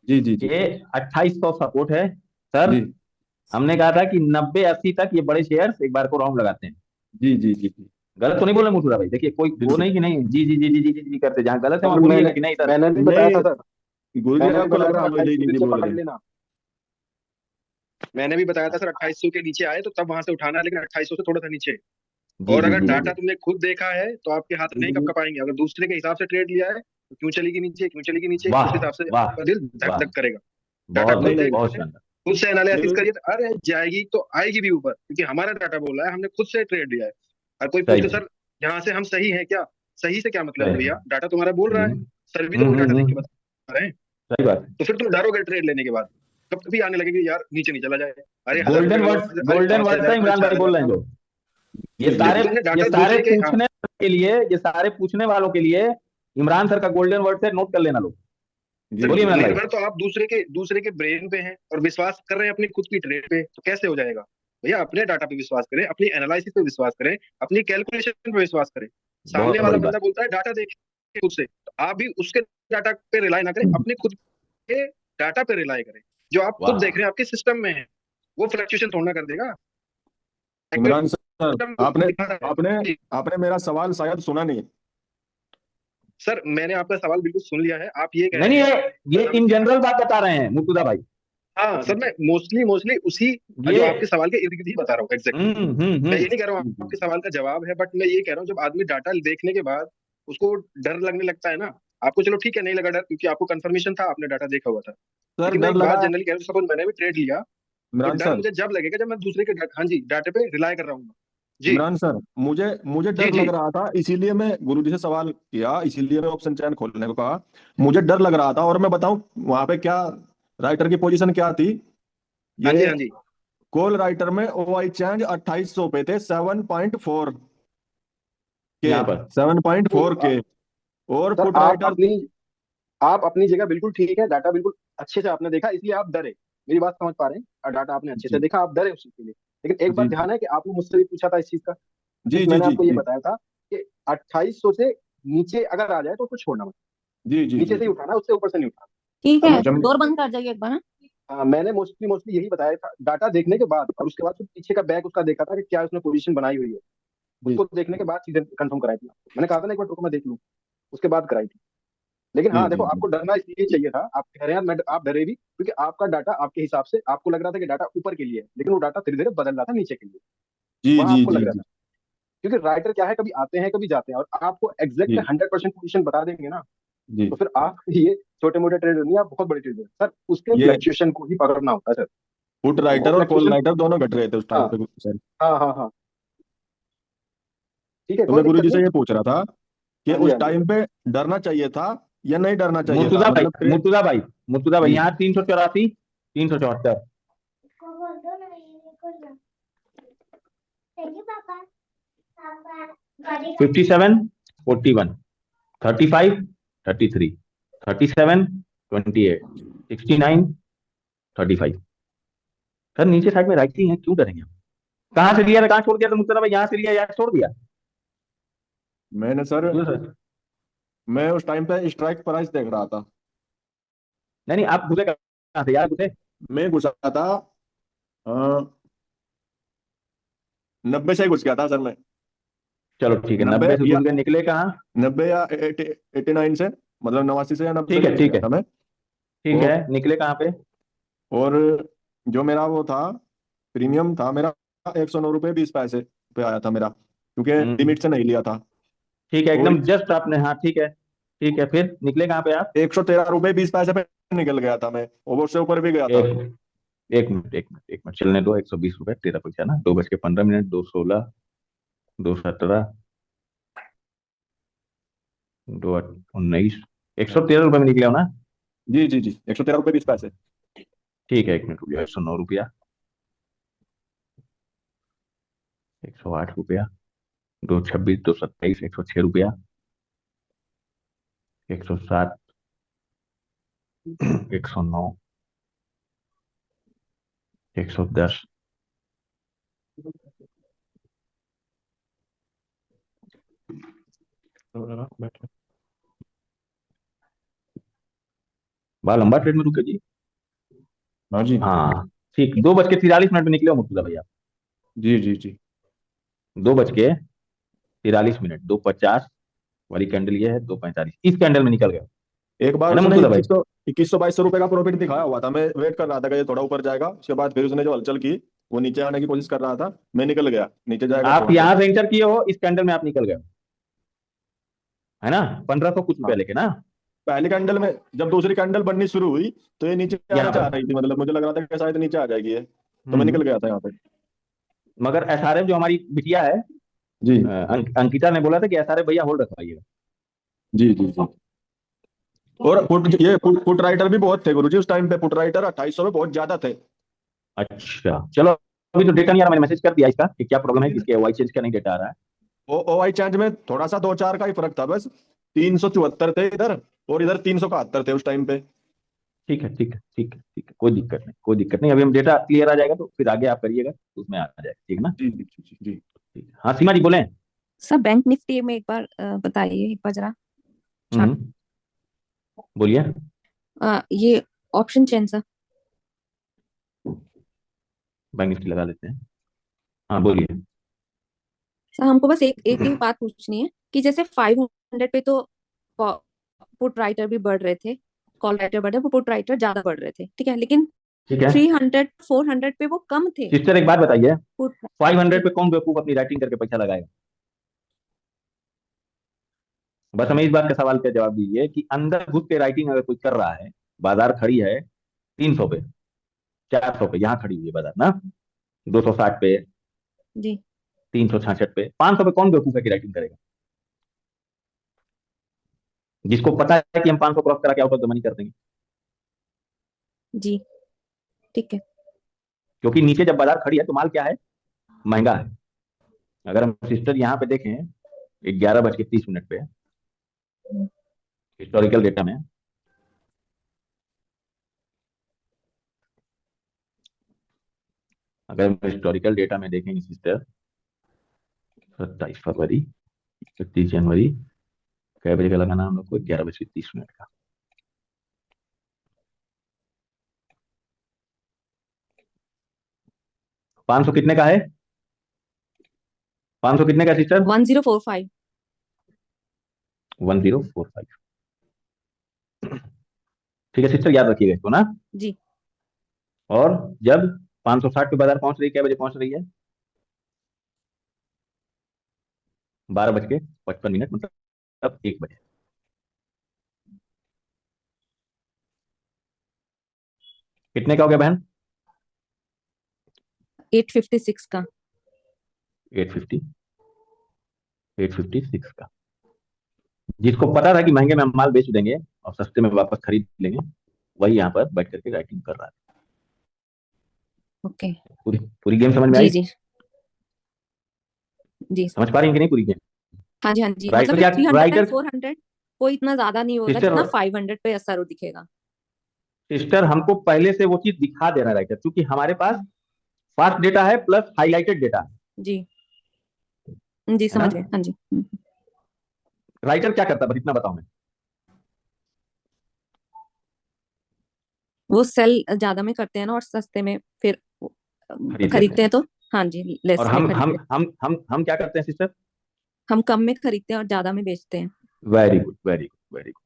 जी जी जी ये 2800 सपोर्ट है सर। जी हमने कहा था कि 90-80 तक ये बड़े शेयर्स एक बार को राउंड लगाते हैं। जी जी जी जी। गलत तो नहीं बोल रहे मुर्तुजा भाई? देखिए कोई वो बिल्कुल। नहीं कि नहीं जी जी जी जी जी जी जी करते, जहां गलत है सर वहां बोलिएगा मैंने कि नहीं सर। मैंने भी बताया था नहीं सर। गुरुजी, मैंने भी आपको बताया लग था रहा हम लोग 28 जी के जी जी नीचे बोल पकड़ रहे हैं। लेना। मैंने भी बताया था सर 2800 के नीचे आए तो तब वहां से उठाना, लेकिन 2800 से थोड़ा सा नीचे। जी और जी अगर जी डाटा जी। तुमने खुद देखा है तो आपके हाथ नहीं कब गुरुजी, कपाएंगे। अगर दूसरे के हिसाब से ट्रेड लिया है तो क्यों चलेगी नीचे, क्यों चलेगी नीचे, उस वाह हिसाब से वाह आपका दिल धक वाह। धक करेगा। डाटा बहुत खुद नहीं बढ़िया, नहीं बहुत देखा है, शानदार। खुद से एनालिसिस नहीं करिए तो अरे जाएगी तो आएगी भी ऊपर, क्योंकि हमारा डाटा बोल रहा है, हमने खुद से ट्रेड लिया है। और कोई सही पूछे बात। सर यहाँ से हम सही है क्या? सही से क्या मतलब सही है बात। भैया, डाटा तुम्हारा बोल रहा है। हम्म सर भी तो वही डाटा देख के बता रहे हैं। सही बात। तो फिर तुम डरोगे ट्रेड लेने के बाद, कब कभी आने लगेगी यार नीचे नहीं चला जाए, अरे 1000 रुपए गोल्डन का लॉस, वर्ड्स, अरे गोल्डन 5000 वर्ड्स है का, अरे इमरान भाई 4000 बोल रहे हैं का। जो। ये जी जी क्योंकि सारे, जी। तुमने ये डाटा सारे दूसरे के, हाँ पूछने के लिए, ये सारे पूछने वालों के लिए इमरान सर का गोल्डन वर्ड है, नोट कर लेना लोग। जी सर बोलिए जी इमरान जी। भाई। निर्भर तो आप दूसरे के ब्रेन पे हैं और विश्वास कर रहे हैं अपनी खुद की ट्रेड पे, तो कैसे हो जाएगा भैया? अपने डाटा पे विश्वास करें, अपनी एनालिसिस पे विश्वास करें, अपनी कैलकुलेशन पे विश्वास करें। बहुत सामने वाला बड़ी बात। बंदा बोलता है डाटा देखिए खुद से, तो आप भी उसके डाटा पे रिलाई ना करें, अपने खुद के डाटा पे रिलाई करें। जो आप खुद वाह। देख रहे हैं आपके सिस्टम में है, वो फ्लक्चुएशन थोड़ा ना कर देगा। इमरान सर, सिस्टम आपने दिखा रहा आपने है। आपने मेरा सवाल शायद सुना नहीं। सर मैंने आपका सवाल बिल्कुल सुन लिया है। आप ये कह नहीं रहे नहीं, हैं ये इन जनरल बात बता रहे हैं मुर्तुजा भाई। हाँ सर, मैं मोस्टली उसी ये जो आपके सवाल के इर्द गिर्द ही बता रहा हूँ एग्जैक्टली। मैं ये नहीं कह रहा हूँ जी जी। आपके सवाल का जवाब है, बट मैं ये कह रहा हूँ जब आदमी डाटा देखने के बाद उसको डर लगने लगता है ना। आपको चलो ठीक है नहीं लगा डर, क्योंकि आपको कंफर्मेशन था, आपने डाटा देखा हुआ था। सर लेकिन मैं डर एक बात लगा। जनरली कह रहा हूँ, सपोज मैंने भी ट्रेड लिया तो इमरान डर सर, मुझे जब लगेगा जब मैं दूसरे के हाँ जी डाटे पे रिलाई कर रहा हूँ। जी इमरान सर, मुझे मुझे जी डर जी। लग रहा था, इसीलिए मैं गुरुजी से सवाल किया, इसीलिए मैं ऑप्शन चयन खोलने को कहा। मुझे डर लग रहा था, और मैं बताऊं वहां पे क्या राइटर की पोजीशन क्या थी। हाँ जी ये हाँ जी। कॉल राइटर में OI चेंज 2800 पे थे, 7.4 के, यहाँ पर 7.4 तो के। और सर पुट राइटर। आप अपनी जगह बिल्कुल ठीक है, डाटा बिल्कुल अच्छे से आपने देखा इसलिए आप डरे। मेरी बात समझ पा रहे हैं? और डाटा आपने अच्छे से जी देखा, आप डरे उस चीज के लिए। लेकिन एक बात जी जी ध्यान है कि आपने मुझसे भी पूछा था इस चीज का। जी सिर्फ जी मैंने जी आपको ये जी बताया था कि 2800 से नीचे अगर आ जाए तो उसको छोड़ना मत। जी जी नीचे जी से ही जी। उठाना, उससे ऊपर से नहीं उठाना। ठीक अब है, जम डोर बंद कर जाइए एक बार, हाँ? मैंने मोस्टली यही बताया था डाटा देखने के बाद, और उसके बाद फिर पीछे का बैक उसका देखा था कि क्या उसने पोजीशन बनाई हुई है। जी उसको देखने के बाद चीजें कंफर्म कराई थी। मैंने कहा था ना एक बार रुको मैं देख लूँ, उसके बाद कराई थी। लेकिन जी हाँ देखो, जी जी आपको डरना इसलिए चाहिए था, आप कह रहे हैं मैं आप डरे भी क्योंकि आपका डाटा आपके हिसाब से आपको लग रहा था कि डाटा ऊपर के लिए है, लेकिन वो डाटा धीरे धीरे बदल रहा था नीचे के लिए। जी वहां जी आपको लग जी रहा जी था, क्योंकि राइटर क्या है, कभी आते हैं कभी जाते हैं, और आपको एग्जैक्ट जी 100% पोजीशन बता देंगे ना, जी। तो फिर आप ये छोटे मोटे ट्रेडर नहीं, आप बहुत बड़े ट्रेडर सर, उसके ये फ्लक्चुएशन को ही पकड़ना होता है सर। पुट तो वो राइटर और कॉल फ्लक्चुएशन, राइटर दोनों घट रहे थे उस टाइम हाँ पे सर। हाँ हाँ हाँ, ठीक है, तो कोई मैं दिक्कत गुरुजी नहीं। से ये पूछ रहा था कि हाँ जी उस हाँ जी। टाइम पे डरना चाहिए था या नहीं डरना चाहिए था, मुर्तुजा भाई, मतलब मुर्तुजा भाई, मुर्तुजा भाई, जी यहाँ 384, 374, 57, 41, 35, 33, 37, 28, 69, 35। सर नीचे साइड में राइटिंग है, क्यों डरेंगे हम? कहाँ से लिया था, कहाँ छोड़ दिया था मुर्तुजा भाई? यहाँ से लिया, यहाँ छोड़ दिया? मैंने सर, सर मैं उस टाइम पे स्ट्राइक प्राइस देख रहा था। नहीं नहीं, आप घुसे कहाँ थे यार, घुसे? मैं घुसा था 90 से ही घुस गया था सर मैं। चलो ठीक है, 90 90 से या घुस गए, निकले कहाँ? 90 या 89 से, मतलब 89 से या 90 ठीक में है, घुस ठीक गया है, था मैं। ठीक वो है, निकले कहाँ पे? और जो मेरा वो था, प्रीमियम था मेरा 109 रुपये 20 पैसे पे आया था मेरा, क्योंकि हम्म, लिमिट से नहीं लिया था। ठीक है, और एकदम जस्ट आपने, हाँ ठीक है, ठीक है, फिर निकले कहाँ पे आप? 113 रुपये 20 पैसे पे निकल गया था मैं, और उससे ऊपर भी गया था। एक एक मिनट, एक मिनट, एक मिनट, चलने दो। 120 रुपए 13 पैसा ना, 2:15, 2:16, 2:17, 2:19, 113 रुपए में निकले हो ना? जी जी जी, 113 रुपये 20 पैसे। ठीक है, एक मिनट रुपया, 109 रुपया, 108 रुपया, 2:26, 2:27, 106 रुपया, 107, 109, 110, लंबा ट्रेड में रुके जी। हाँ जी हाँ ठीक, 2:43 में निकले हो मुर्तुजा भैया? जी जी जी। 2:43, 2:50 वाली कैंडल ये है, 2:45 इस कैंडल में निकल गए, एक बार है ना उसने मुर्तुजा भाई? 2100 2200 रुपए का प्रॉफिट दिखाया हुआ था, मैं वेट कर रहा था कि ये थोड़ा ऊपर जाएगा, उसके बाद फिर उसने जो हलचल की, वो नीचे आने की कोशिश कर रहा था, मैं निकल गया, नीचे जाएगा आप छोड़ के। यहां से एंटर किए हो, इस कैंडल में आप निकल गए हो, है ना? 1500 कुछ रुपया हाँ, लेके ना, पहली कैंडल में जब दूसरी कैंडल बननी शुरू हुई, तो ये नीचे आना यहाँ चाह पर। रही थी, मतलब मुझे लग रहा था कि शायद नीचे आ जाएगी ये, तो मैं हम्म, निकल गया था यहाँ पे। मगर एसआरएफ जो हमारी बिटिया है, जी अंकिता ने बोला था कि एसआरएफ भैया होल्ड रखवाइएगा। जी जी जी। और पुट राइटर भी बहुत थे गुरुजी उस टाइम पे, पुट राइटर 2800 में बहुत ज्यादा थे। अच्छा चलो, अभी तो डेटा नहीं आ रहा, मैंने मैसेज कर दिया इसका कि क्या प्रॉब्लम है, किसके वाई चेंज का नहीं डेटा आ रहा है। ओ आई चेंज में थोड़ा सा 2 4 का ही फर्क था बस, 374 थे इधर, और इधर 371 थे उस टाइम पे। ठीक है, ठीक है, ठीक है, ठीक है, कोई दिक्कत नहीं, कोई दिक्कत नहीं, अभी हम डेटा क्लियर आ जाएगा तो फिर आगे आप करिएगा तो उसमें आ जाएगा, ठीक है ना? जी जी जी जी। ठीक है, हाँ सीमा जी बोले। सर बैंक निफ्टी में एक बार बताइए एक बार जरा चार्ट। हम्म, बोलिए। ये option chain sir. Bank Nifty लगा लेते हैं, हाँ बोलिए। सर हमको बस एक एक ही बात पूछनी है कि जैसे 500 पे तो पुट राइटर भी बढ़ रहे थे, कॉल राइटर बढ़ रहे, पुट राइटर ज्यादा बढ़ रहे थे, ठीक है, लेकिन ठीक है 300 400 पे वो कम थे सिस्टर, एक बात बताइए, पुट। 500 पे कौन बेवकूफ अपनी राइटिंग करके पैसा लगाएगा? बस हमें इस बात का सवाल का जवाब दीजिए कि अंदर घुस के राइटिंग अगर कोई कर रहा है, बाजार खड़ी है 300 पे, 400 पे, यहाँ खड़ी हुई है बाजार ना, 260 पे, जी 366 पे, 500 पे कौन बेवकूफ है कि राइटिंग करेगा? जिसको पता है कि हम 500 क्रॉस करा के आउट ऑफ द मनी कर देंगे, जी ठीक है। क्योंकि नीचे जब बाजार खड़ी है तो माल क्या है, महंगा है। अगर हम सिस्टर यहाँ पे देखें 11:30 पे, हिस्टोरिकल डेटा में, अगर हम हिस्टोरिकल डेटा में देखेंगे सिस्टर, 27 फरवरी, 31 जनवरी, कै बजे का लगाना हम लोग को, 11:30 का। 500 कितने का है? 500 कितने का सिस्टर? 1045। 1045। ठीक है सिस्टर, याद रखिएगा इसको ना। जी और जब 560 पे बाजार पहुंच रही है, क्या बजे पहुंच रही है? 12:55 मतलब अब 1 बजे। कितने का हो गया बहन? 856 का। 856 का। जिसको पता था कि महंगे में हम माल बेच देंगे और सस्ते में वापस खरीद लेंगे, वही यहाँ पर बैठ करके राइटिंग कर रहा है। ओके। पूरी पूरी गेम समझ में जी आई? जी जी। समझ पा रही हैं कि नहीं पूरी गेम? हाँ जी हाँ जी, राइटर मतलब क्या 300 राइटर 400 कोई इतना ज्यादा नहीं होगा सिस्टर जितना 500 पे असर दिखेगा। सिस्टर हमको पहले से वो चीज दिखा देना है राइटर, क्योंकि हमारे पास फास्ट डेटा है प्लस हाईलाइटेड डेटा है जी जी, ना? समझ गए। हाँ जी। राइटर क्या करता है बस इतना बताओ मैं। वो सेल ज्यादा में करते हैं ना, और सस्ते में फिर खरीद लेते खरीदते हैं। हैं, तो हाँ जी और लेस में खरीदते हैं। हम क्या करते हैं सिस्टर? हम कम में खरीदते हैं और ज्यादा में बेचते हैं। Very good very good very good.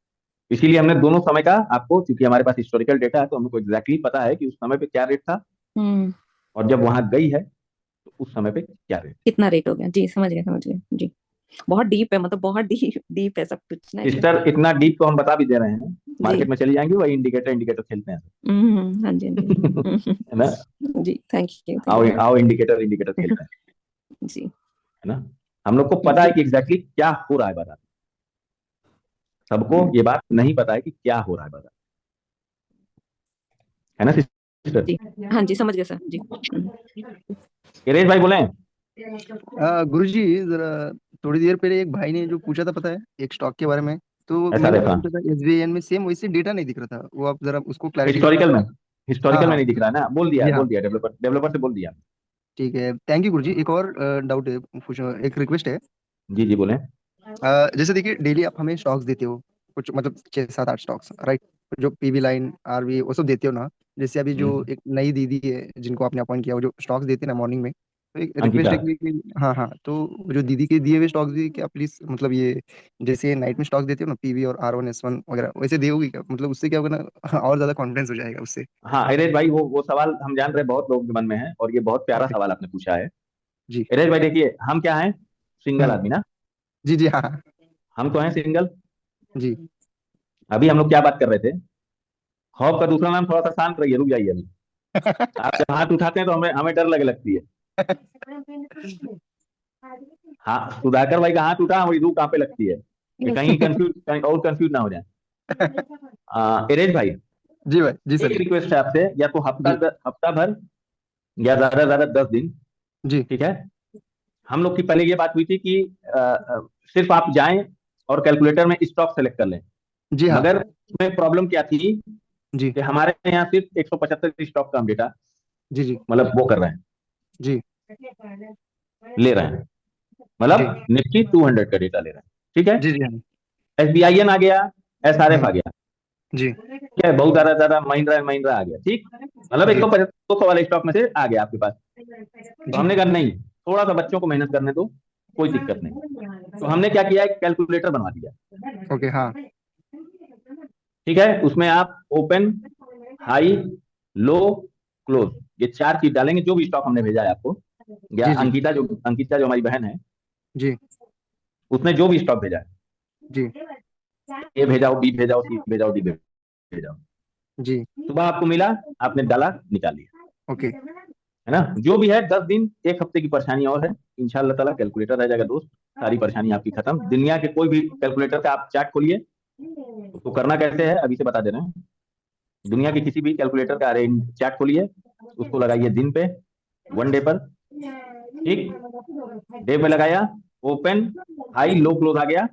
इसीलिए हमने दोनों समय का आपको, क्योंकि हमारे पास हिस्टोरिकल डेटा है तो हमको एग्जैक्टली पता है कि उस समय पे क्या रेट था हम्म। और जब वहां गई है तो उस समय पे क्या रेट। कितना रेट हो गया? जी समझ गए समझ गए जी। बहुत डीप है, मतलब बहुत डीप डीप है सब कुछ ना इसमें। सिस्टर इतना डीप तो हम बता भी दे रहे हैं, जी। मार्केट में चली जाएंगी वही इंडिकेटर इंडिकेटर खेलते हैं हाँ जी हाँ जी। है ना? जी थैंक यू आओ थैंक आओ इंडिकेटर इंडिकेटर खेलते हैं, यू जी। है ना? हम लोग को पता है जी कि एग्जैक्टली क्या हो रहा है बाजार में। सबको ये बात नहीं पता है कि क्या हो रहा है बाजार, है ना सिस्टर? जी। हाँ जी समझ गए सर जी। किरेश भाई बोले? गुरुजी, जरा थोड़ी देर पहले एक भाई ने जो पूछा था, पता है, एक स्टॉक के बारे में, तो ऐसा मैंने देखा पूछा था एसबीआई में, सेम वैसे डेटा नहीं दिख रहा था, वो आप जरा उसको क्लैरिटी बता हिस्टोरिकल में, सकते हैं? हाँ हिस्टोरिकल में हाँ। नहीं दिख रहा है ना? जी हाँ। बोल दिया डेवलपर डेवलपर से बोल दिया। ठीक है, थैंक यू गुरुजी। एक और डाउट है, एक रिक्वेस्ट है। जी जी बोले। जैसे देखिए, डेली आप हमें स्टॉक्स देते हो कुछ, मतलब 6 7 8 स्टॉक्स, राइट? जो पीवी लाइन, आरवी, वो सब देते हो ना? जैसे अभी जो हम्म, एक नई दीदी है जिनको आपने अपॉइंट किया, वो जो स्टॉक्स देते हैं ना मॉर्निंग में, तो एक रिक्वेस्ट अंकिता। है कि हाँ हाँ, तो वो जो दीदी के दिए हुए स्टॉक्स भी क्या प्लीज, मतलब ये जैसे नाइट में स्टॉक्स देते हो ना, पीवी और R1 S1 वगैरह, वैसे दोगी क्या? मतलब उससे क्या होगा ना, और ज्यादा कॉन्फिडेंस हो जाएगा उससे। हाँ अरेज भाई, वो सवाल हम जान रहे हैं बहुत लोगों के मन में है और ये बहुत प्यारा ओके। सवाल आपने पूछा है। जी। अरेज भाई देखिए, हम क्या हैं, सिंगल हम्म। आदमी ना, जी जी हाँ हाँ। हम तो हैं सिंगल। जी। अभी हम लोग क्या बात कर रहे थे? खौफ का दूसरा नाम, थोड़ा सा शांत रहिए, रुक जाइए अभी। आप जब हाथ उठाते हैं तो हमें हमें डर लगे लगती है। हाँ सुधाकर भाई का हाथ उठा, हमारी रूह कांपे लगती है कि कहीं और कंफ्यूज ना हो जाए। अरेज भाई, जी भाई, जी सर एक जी। रिक्वेस्ट है आपसे, या तो जी हफ्ता भर या ज्यादा से ज्यादा 10 दिन, जी ठीक है? हम लोग की पहले ये बात हुई थी कि सिर्फ आप जाएं और कैलकुलेटर में स्टॉक सेलेक्ट कर लें, जी हाँ। मगर उसमें प्रॉब्लम क्या थी जी कि हमारे यहाँ सिर्फ 175 स्टॉक का हम डेटा जी जी मतलब वो कर रहे हैं, जी ले रहे हैं, जी मतलब निफ्टी 200 का डेटा ले रहे हैं, ठीक है? जी जी हाँ। SBIN आ गया, SRF आ गया, जी ठीक है? बहुत ज्यादा ज्यादा महिंद्रा एंड महिंद्रा आ गया, ठीक, मतलब जी 200 वाले स्टॉक में से आ गया आपके पास। तो जी। हमने कहा नहीं, थोड़ा सा बच्चों को मेहनत करने दो, कोई दिक्कत नहीं। तो हमने क्या किया, एक कैलकुलेटर बनवा दिया, ओके हाँ। ठीक है? उसमें आप ओपन, हाई, लो, क्लोज, ये 4 चीज डालेंगे। जो भी स्टॉक हमने भेजा है आपको, या जी जी अंकिता जो हमारी बहन है, जी उसने जो भी स्टॉक भेजा है, जी ए भेजाओ, बी भेजाओ, सी भेजाओ, डी भेजाओ, जी। सुबह आपको मिला, आपने डाला, निकाल लिया, ओके। है ना? जो भी है 10 दिन, एक हफ्ते की परेशानी और है, इंशाल्लाह ताला कैलकुलेटर रह जाएगा दोस्त, सारी परेशानी आपकी खत्म। दुनिया के कोई भी कैलकुलेटर का आप चार्ट खोलिए, उसको करना कैसे है अभी से बता दे रहे हैं। दुनिया के किसी भी कैलकुलेटर का अरे चार्ट खोलिए, उसको लगाइए दिन पे, 1 डे पर, ठीक, डे पे लगाया, ओपन, हाई, लो, क्लोज आ गया,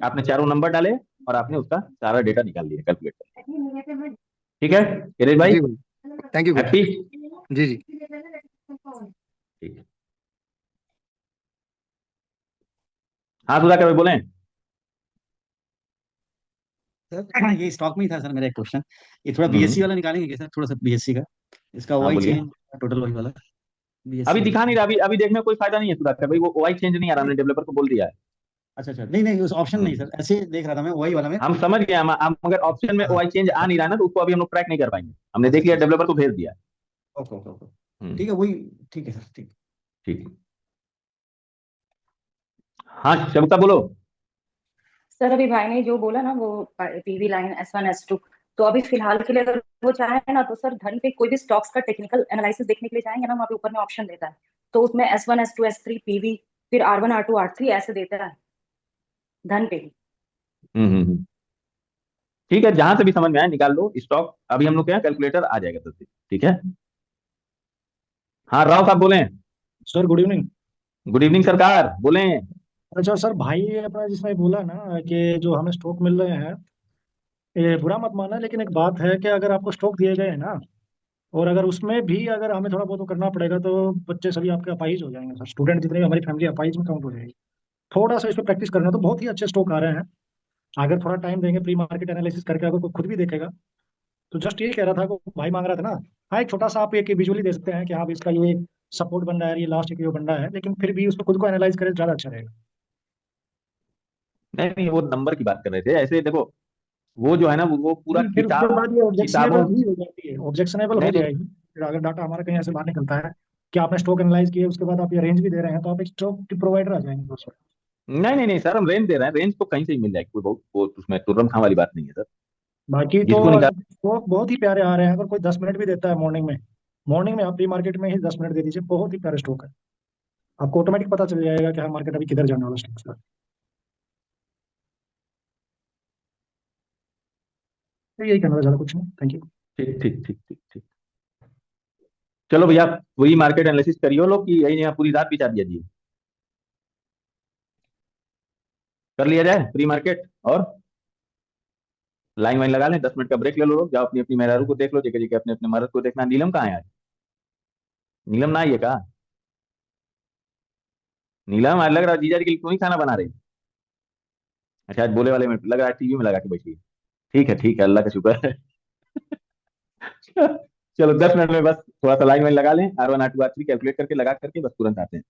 आपने चारों नंबर डाले और आपने उसका सारा डेटा निकाल लिया कैलकुलेटर, ठीक है किरेश भाई? जी भाई, थैंक यू गुरुजी। हैप्पी? जी जी। ठीक है। हाँ सुधाकर भाई बोले। सर ये स्टॉक में ही था सर मेरा एक क्वेश्चन। ये थोड़ा बीएससी हम्म, वाला निकालेंगे क्या सर, थोड़ा सा बीएससी का, इसका हाँ वाई बोलिए। चेंज टोटल वाई वाला अभी बीएससी वाला। दिखा नहीं रहा, अभी अभी देखने में कोई फायदा नहीं है सुधाकर भाई, वो वाई चेंज नहीं आ रहा, हमने डेवलपर को बोल दिया है। अच्छा अच्छा, नहीं नहीं, उस ऑप्शन नहीं हम्म, सर, ऐसे देख रहा था मैं वही वाला में। हम समझ गए, हम अगर ऑप्शन में हाँ वाई चेंज आ नहीं रहा ना, तो उसको अभी हम लोग ट्रैक नहीं कर पाएंगे, हमने अच्छा देख लिया, अच्छा डेवलपर को भेज दिया। Okay okay okay. हम्म, ठीक है वही, ठीक है सर ठीक। ठीक। हाँ शगुफ्ता बोलो। सर अभी भाई ने जो बोला ना वो पीवी लाइन S1 S2, तो अभी फिलहाल के लिए अगर वो चाहे ना तो सर धन पे कोई भी स्टॉक्स का टेक्निकल एनालिसिस देखने के लिए चाहेंगे ना, वहाँ पे ऊपर में ऑप्शन देता है, तो उसमें S1 S2 S3 पीवी फिर R1 R2 R3 ऐसे देता है धन पे ही। हम्म। ठीक है, जहां से भी समझ में आए निकाल लो स्टॉक। अभी हम लोग क्या कैलकुलेटर आ जाएगा सबसे, ठीक है। हाँ राव साहब बोले। Sir good evening. Good evening सरकार, बोले। अच्छा सर, भाई अपना जिसने बोला ना कि जो हमें स्टॉक मिल रहे हैं, ये बुरा मत माना, लेकिन एक बात है कि अगर आपको स्टॉक दिए गए हैं ना, और अगर उसमें भी अगर हमें थोड़ा बहुत करना पड़ेगा, तो बच्चे सभी आपके अपाहिज हो जाएंगे सर। स्टूडेंट जितने भी हमारी फैमिली अपाहिज में काउंट हो जाएगी। थोड़ा सा इस पर प्रैक्टिस करना, तो बहुत ही अच्छे स्टॉक आ रहे हैं। अगर थोड़ा टाइम देंगे, प्री मार्केट एनालिसिस करके अगर कोई खुद भी देखेगा, तो जस्ट ये कह रहा था कि भाई मांग रहा था ना। हाँ, एक छोटा सा आप एक विजुअली दे सकते हैं कि हाँ भाई इसका ये सपोर्ट बन रहा है, ये लास्ट एक ये बन रहा है, लेकिन फिर भी उसको खुद को एनालाइज करें तो ज्यादा अच्छा रहेगा। नहीं नहीं, वो नंबर की बात कर रहे थे, ऐसे देखो वो जो है ना वो पूरा फिर उसके बाद ये किताबों। ऑब्जेक्शनेबल भी हो जाती है, ऑब्जेक्शनेबल हो नहीं नहीं जाएगी। फिर अगर डाटा हमारा कहीं ऐसे बाहर निकलता है कि आपने स्टॉक एनालाइज किया, उसके बाद आप ये रेंज भी दे रहे हैं, तो आप एक स्टॉक की प्रोवाइडर आ जाएंगे उसमें। नहीं नहीं नहीं सर, हम रेंज दे रहे हैं, रेंज तो कहीं से ही मिल जाएगी, कोई बहुत वो उसमें तुर्रम खां वाली बात नहीं है सर। बाकी तो जिसको निकाल। स्टॉक बहुत ही प्यारे आ रहे हैं। अगर कोई 10 मिनट भी देता है मॉर्निंग में आप प्री मार्केट में ही 10 मिनट दे दीजिए, बहुत ही प्यारे स्टॉक है। आपको ऑटोमेटिक पता चल जाएगा कि हाँ मार्केट अभी किधर जाने वाला स्टॉक है। तो यही कहना था, ज्यादा कुछ नहीं। Thank you. ठीक ठीक ठीक ठीक ठीक। चलो भैया, पूरी मार्केट एनालिसिस करियो लोग कि यही यहाँ पूरी रात बिता दिया जी। कर लिया जाए प्री मार्केट, और लाइन वाइन लगा लें, 10 मिनट का ब्रेक ले लो लोग, जाओ अपनी अपनी मेहरारू को देख लो, जेके जेके अपने अपने मर्द को देखना। नीलम कहाँ है आज? नीलम ना आई है कहा? नीलम आज लग रहा है जीजा जी के लिए क्यों ही खाना बना रही? अच्छा आज बोले वाले में लग रहा है टीवी में लगा के बैठी है। ठीक है अल्लाह का शुक्र है। चलो 10 मिनट में बस थोड़ा सा लाइन वाइन लगा लें, R1 R2 R3 कैलकुलेट करके लगा करके बस तुरंत आते हैं।